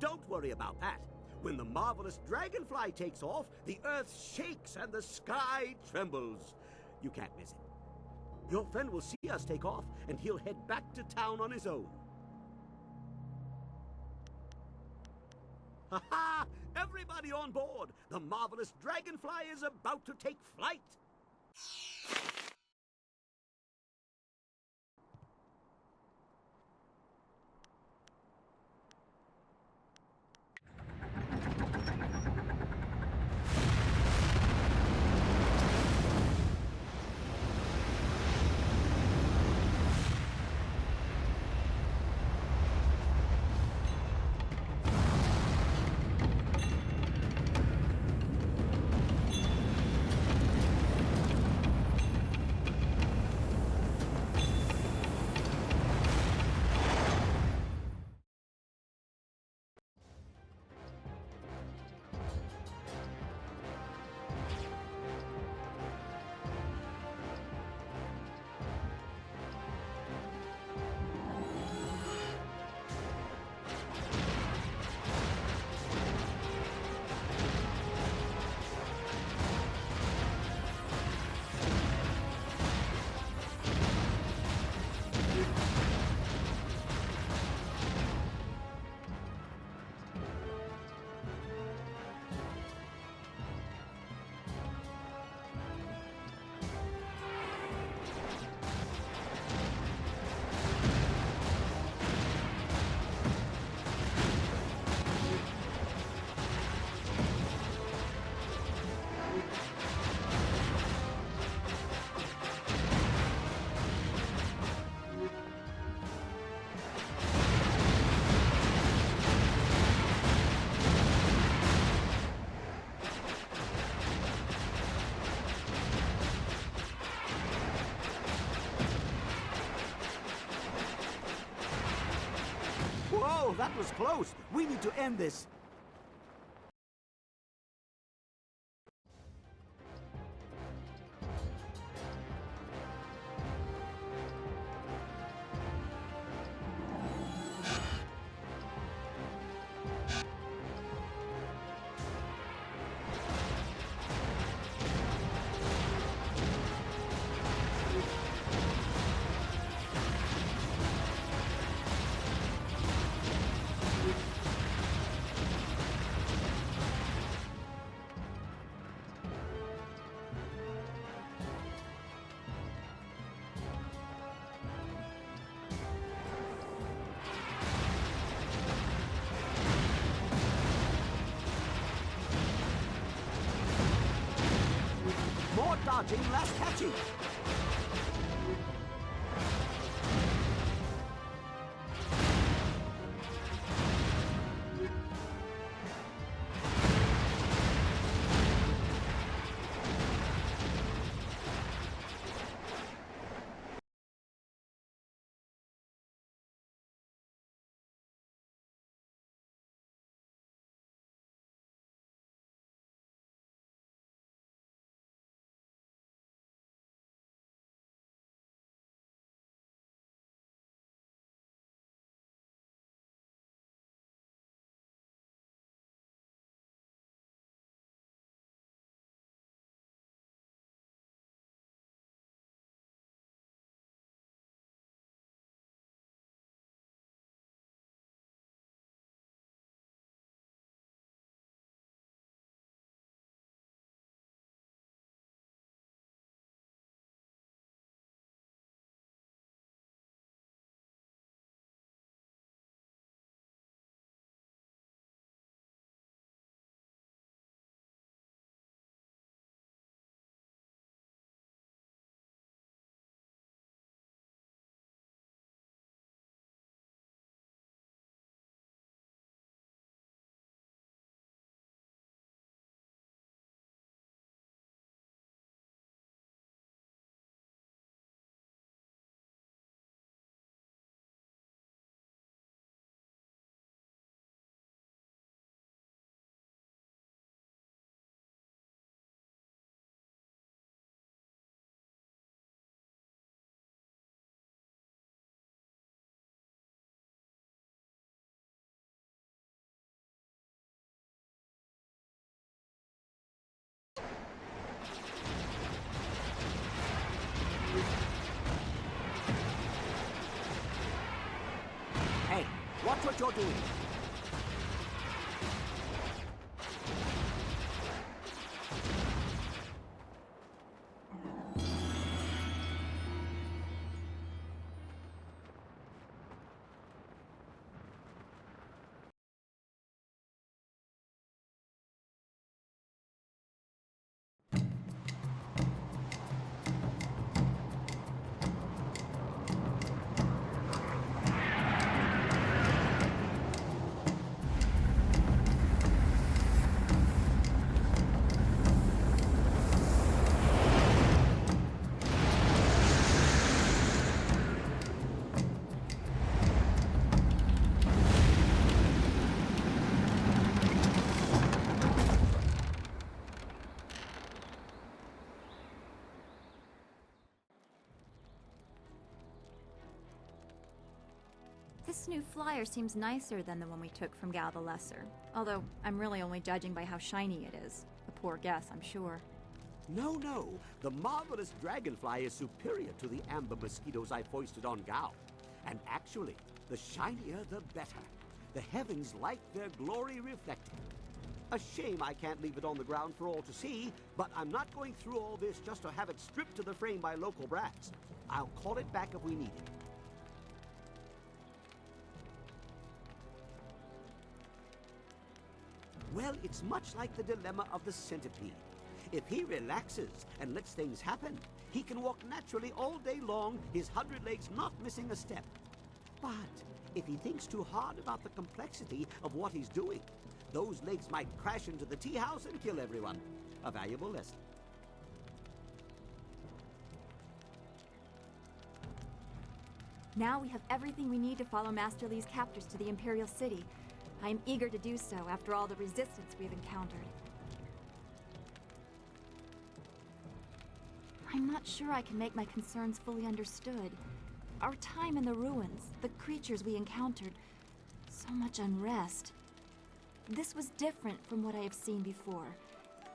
Don't worry about that. When the marvelous dragonfly takes off, the earth shakes and the sky trembles. You can't miss it. Your friend will see us take off, and he'll head back to town on his own. Ha-ha! Everybody on board! The marvelous dragonfly is about to take flight! Whoa, that was close. We need to end this. More dodging, less catching. Watch what you're doing. This new flyer seems nicer than the one we took from Gal the Lesser. Although, I'm really only judging by how shiny it is. A poor guess, I'm sure. No, no. The marvelous dragonfly is superior to the amber mosquitoes I foisted on Gao. And actually, the shinier the better. The heavens like their glory reflected. A shame I can't leave it on the ground for all to see, but I'm not going through all this just to have it stripped to the frame by local brats. I'll call it back if we need it. Well, it's much like the dilemma of the centipede. If he relaxes and lets things happen, he can walk naturally all day long, his 100 legs not missing a step. But if he thinks too hard about the complexity of what he's doing, those legs might crash into the tea house and kill everyone. A valuable lesson. Now we have everything we need to follow Master Li's captors to the Imperial City. I am eager to do so after all the resistance we've encountered. I'm not sure I can make my concerns fully understood. Our time in the ruins, the creatures we encountered, so much unrest. This was different from what I have seen before.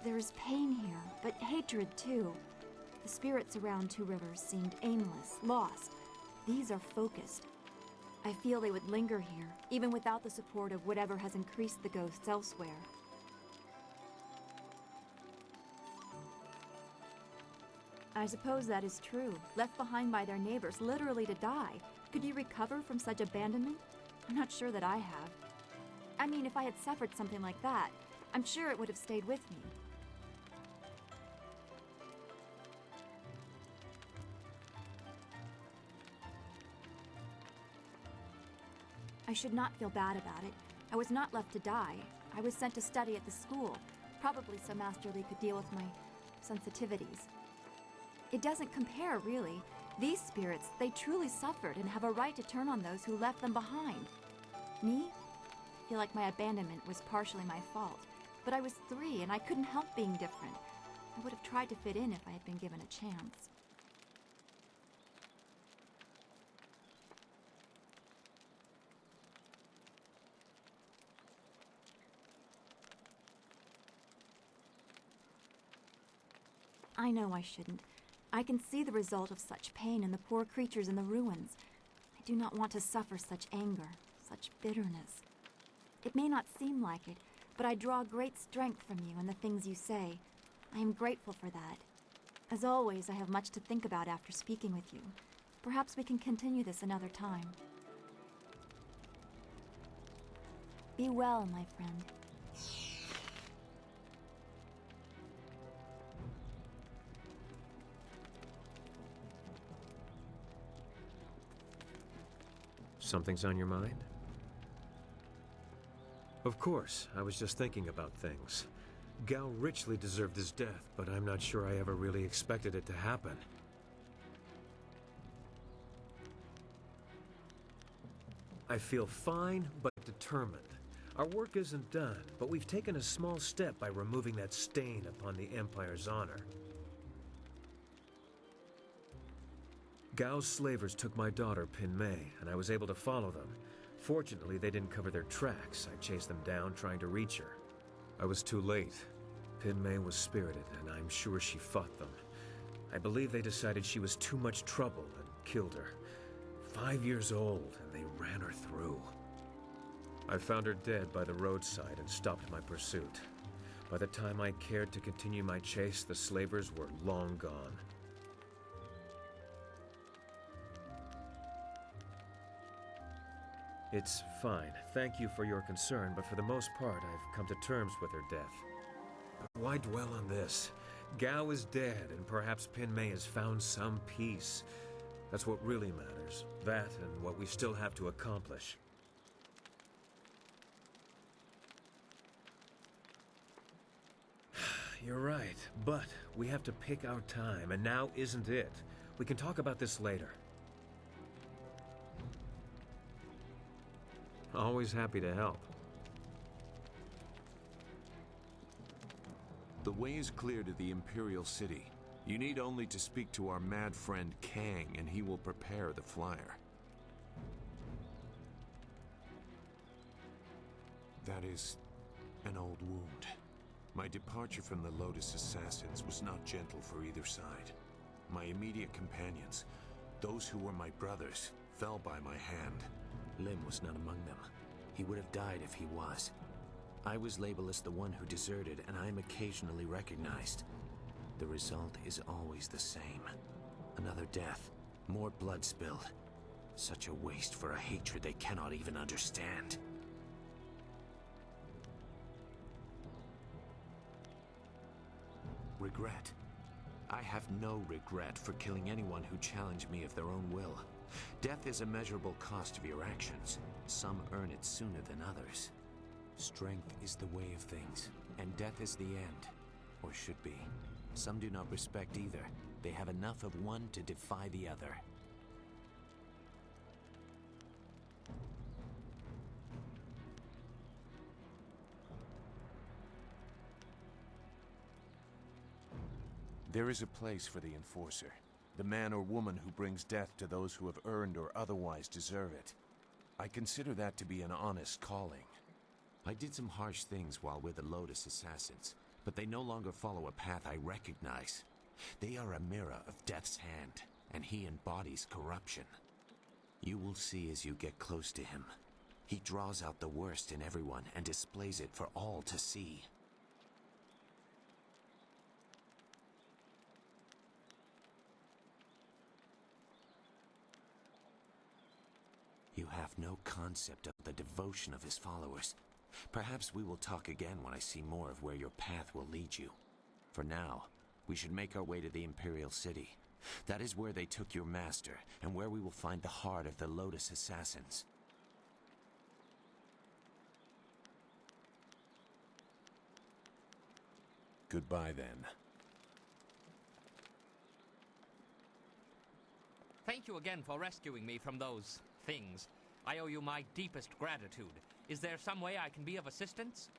There is pain here, but hatred too. The spirits around Two Rivers seemed aimless, lost. These are focused. I feel they would linger here, even without the support of whatever has increased the ghosts elsewhere. I suppose that is true. Left behind by their neighbors, literally to die. Could you recover from such abandonment? I'm not sure that I have. I mean, if I had suffered something like that, I'm sure it would have stayed with me. I should not feel bad about it. I was not left to die. I was sent to study at the school, probably so Master Li could deal with my sensitivities. It doesn't compare, really. These spirits, they truly suffered and have a right to turn on those who left them behind. Me? I feel like my abandonment was partially my fault, but I was 3 and I couldn't help being different. I would have tried to fit in if I had been given a chance. I know I shouldn't. I can see the result of such pain in the poor creatures in the ruins. I do not want to suffer such anger, such bitterness. It may not seem like it, but I draw great strength from you and the things you say. I am grateful for that. As always, I have much to think about after speaking with you. Perhaps we can continue this another time. Be well, my friend. Something's on your mind? Of course, I was just thinking about things. Gao richly deserved his death, but I'm not sure I ever really expected it to happen. I feel fine, but determined. Our work isn't done, but we've taken a small step by removing that stain upon the Empire's honor. Gao's slavers took my daughter, Pin Mei, and I was able to follow them. Fortunately, they didn't cover their tracks. I chased them down, trying to reach her. I was too late. Pin Mei was spirited, and I'm sure she fought them. I believe they decided she was too much trouble and killed her. 5 years old, and they ran her through. I found her dead by the roadside and stopped my pursuit. By the time I cared to continue my chase, the slavers were long gone. It's fine. Thank you for your concern, but for the most part, I've come to terms with her death. But why dwell on this? Gao is dead, and perhaps Pin Mei has found some peace. That's what really matters. That and what we still have to accomplish. You're right, but we have to pick our time, and now isn't it. We can talk about this later. Always happy to help. The way is clear to the Imperial City. You need only to speak to our mad friend Kang, and he will prepare the flyer. That is an old wound. My departure from the Lotus Assassins was not gentle for either side. My immediate companions, those who were my brothers, fell by my hand. Lim was not among them. He would have died if he was. I was labeled as the one who deserted, and I am occasionally recognized. The result is always the same. Another death, more blood spilled. Such a waste for a hatred they cannot even understand. Regret. I have no regret for killing anyone who challenged me of their own will. Death is a measurable cost of your actions. Some earn it sooner than others. Strength is the way of things, and death is the end, or should be. Some do not respect either. They have enough of one to defy the other. There is a place for the enforcer. The man or woman who brings death to those who have earned or otherwise deserve it. I consider that to be an honest calling. I did some harsh things while with the Lotus Assassins, but they no longer follow a path I recognize. They are a mirror of Death's hand, and he embodies corruption. You will see as you get close to him. He draws out the worst in everyone and displays it for all to see. You have no concept of the devotion of his followers. Perhaps we will talk again when I see more of where your path will lead you. For now, we should make our way to the Imperial City. That is where they took your master, and where we will find the heart of the Lotus Assassins. Goodbye, then. Thank you again for rescuing me from those things. I owe you my deepest gratitude. Is there some way I can be of assistance?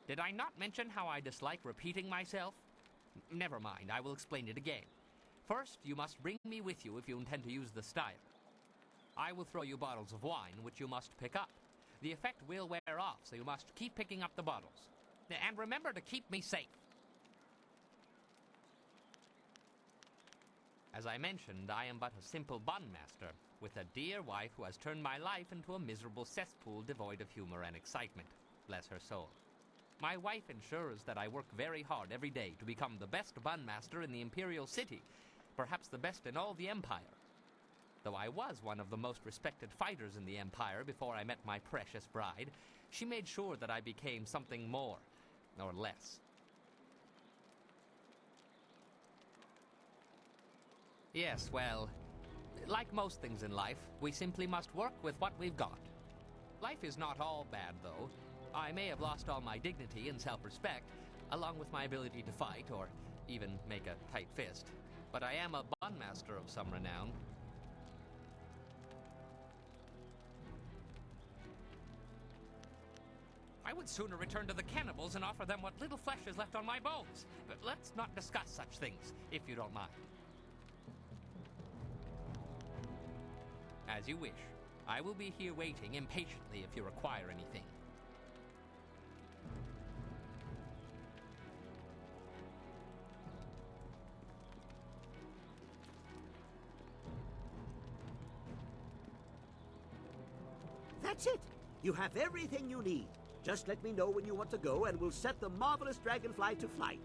Did I not mention how I dislike repeating myself? Never mind, I will explain it again. First, you must bring me with you if you intend to use the style. I will throw you bottles of wine, which you must pick up. The effect will wear off, so you must keep picking up the bottles. And remember to keep me safe. As I mentioned, I am but a simple bun master, with a dear wife who has turned my life into a miserable cesspool devoid of humor and excitement. Bless her soul. My wife ensures that I work very hard every day to become the best bun master in the Imperial City, perhaps the best in all the Empire. Though I was one of the most respected fighters in the Empire before I met my precious bride, she made sure that I became something more, or less. Yes, well, like most things in life, we simply must work with what we've got. Life is not all bad, though. I may have lost all my dignity and self-respect, along with my ability to fight, or even make a tight fist. But I am a bun master of some renown. I would sooner return to the cannibals and offer them what little flesh is left on my bones. But let's not discuss such things, if you don't mind. As you wish. I will be here waiting impatiently if you require anything. That's it. You have everything you need. Just let me know when you want to go, and we'll set the marvelous dragonfly to flight.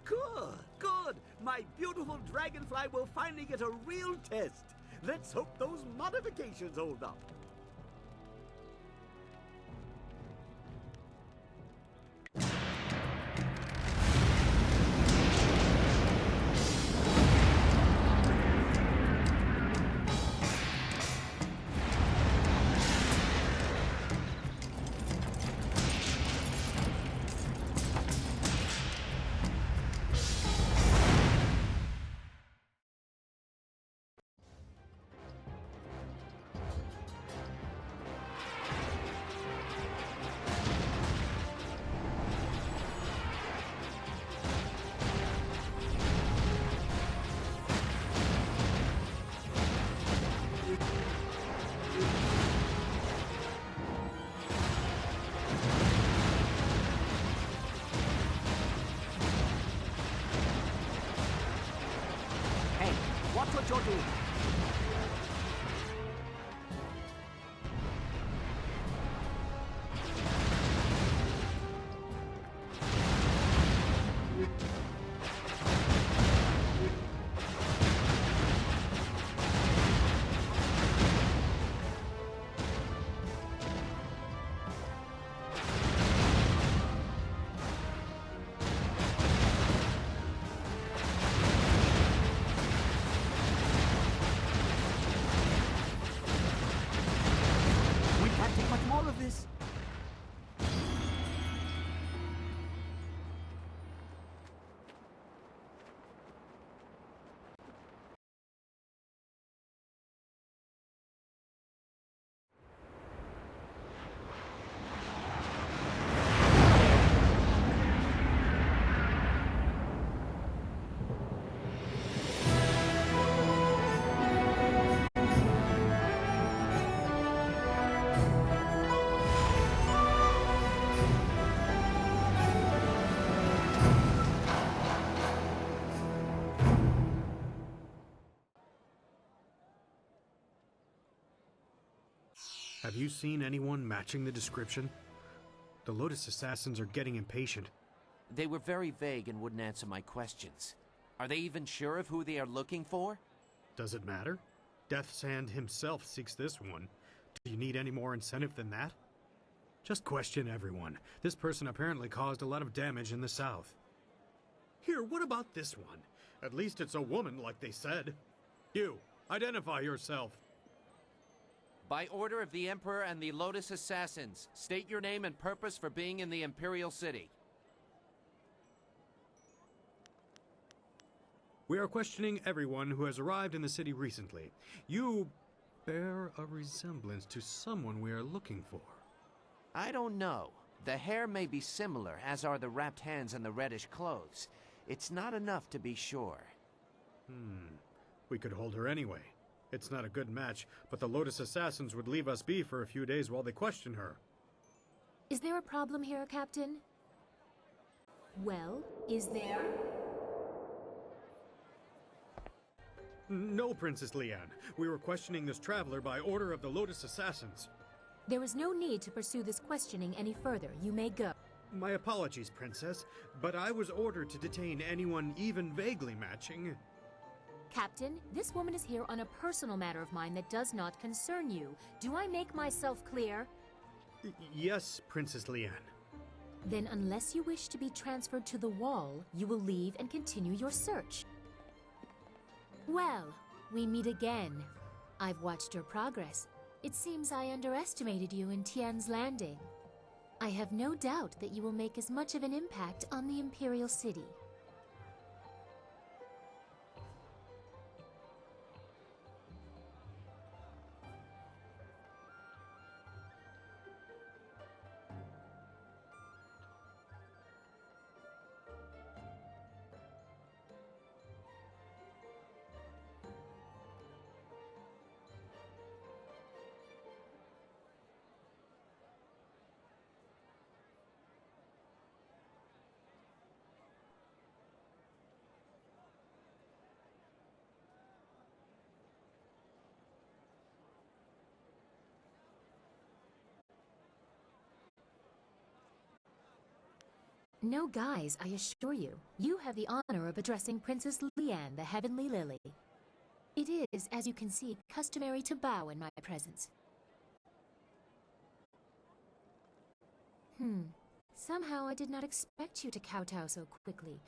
Good, good. My beautiful dragonfly will finally get a real test. Let's hope those modifications hold up. Watch what you're doing. Have you seen anyone matching the description? The Lotus Assassins are getting impatient. They were very vague and wouldn't answer my questions. Are they even sure of who they are looking for? Does it matter? Death's Hand himself seeks this one. Do you need any more incentive than that? Just question everyone. This person apparently caused a lot of damage in the south. Here, what about this one? At least it's a woman, like they said. You, identify yourself. By order of the Emperor and the Lotus Assassins, state your name and purpose for being in the Imperial City. We are questioning everyone who has arrived in the city recently. You bear a resemblance to someone we are looking for. I don't know. The hair may be similar, as are the wrapped hands and the reddish clothes. It's not enough to be sure. We could hold her anyway. It's not a good match, but the Lotus Assassins would leave us be for a few days while they question her. Is there a problem here, Captain? Well, is there? No, Princess Leanne. We were questioning this traveler by order of the Lotus Assassins. There is no need to pursue this questioning any further. You may go. My apologies, Princess, but I was ordered to detain anyone even vaguely matching. Captain, this woman is here on a personal matter of mine that does not concern you. Do I make myself clear? Yes, Princess Leanne. Then unless you wish to be transferred to the wall, you will leave and continue your search. Well, we meet again. I've watched your progress. It seems I underestimated you in Tian's Landing. I have no doubt that you will make as much of an impact on the Imperial City. No, guys, I assure you. You have the honor of addressing Princess Liane, the Heavenly Lily. It is, as you can see, customary to bow in my presence. Somehow I did not expect you to kowtow so quickly.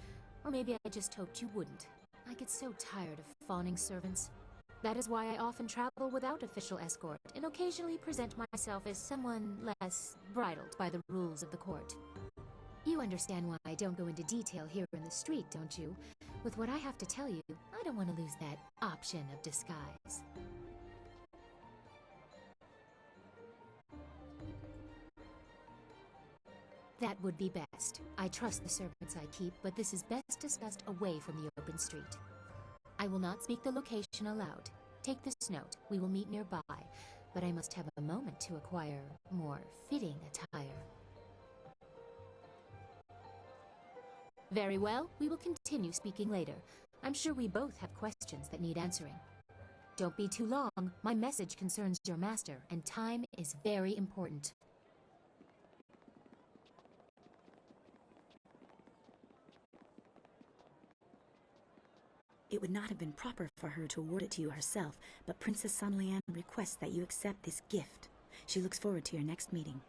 Or maybe I just hoped you wouldn't. I get so tired of fawning servants. That is why I often travel without official escort, and occasionally present myself as someone less bridled by the rules of the court. You understand why I don't go into detail here in the street, don't you? With what I have to tell you, I don't want to lose that option of disguise. That would be best. I trust the servants I keep, but this is best discussed away from the open street. I will not speak the location aloud. Take this note. We will meet nearby, but I must have a moment to acquire more fitting attire. Very well. We will continue speaking later. I'm sure we both have questions that need answering. Don't be too long. My message concerns your master, and time is very important. It would not have been proper for her to award it to you herself, but Princess Liane requests that you accept this gift. She looks forward to your next meeting.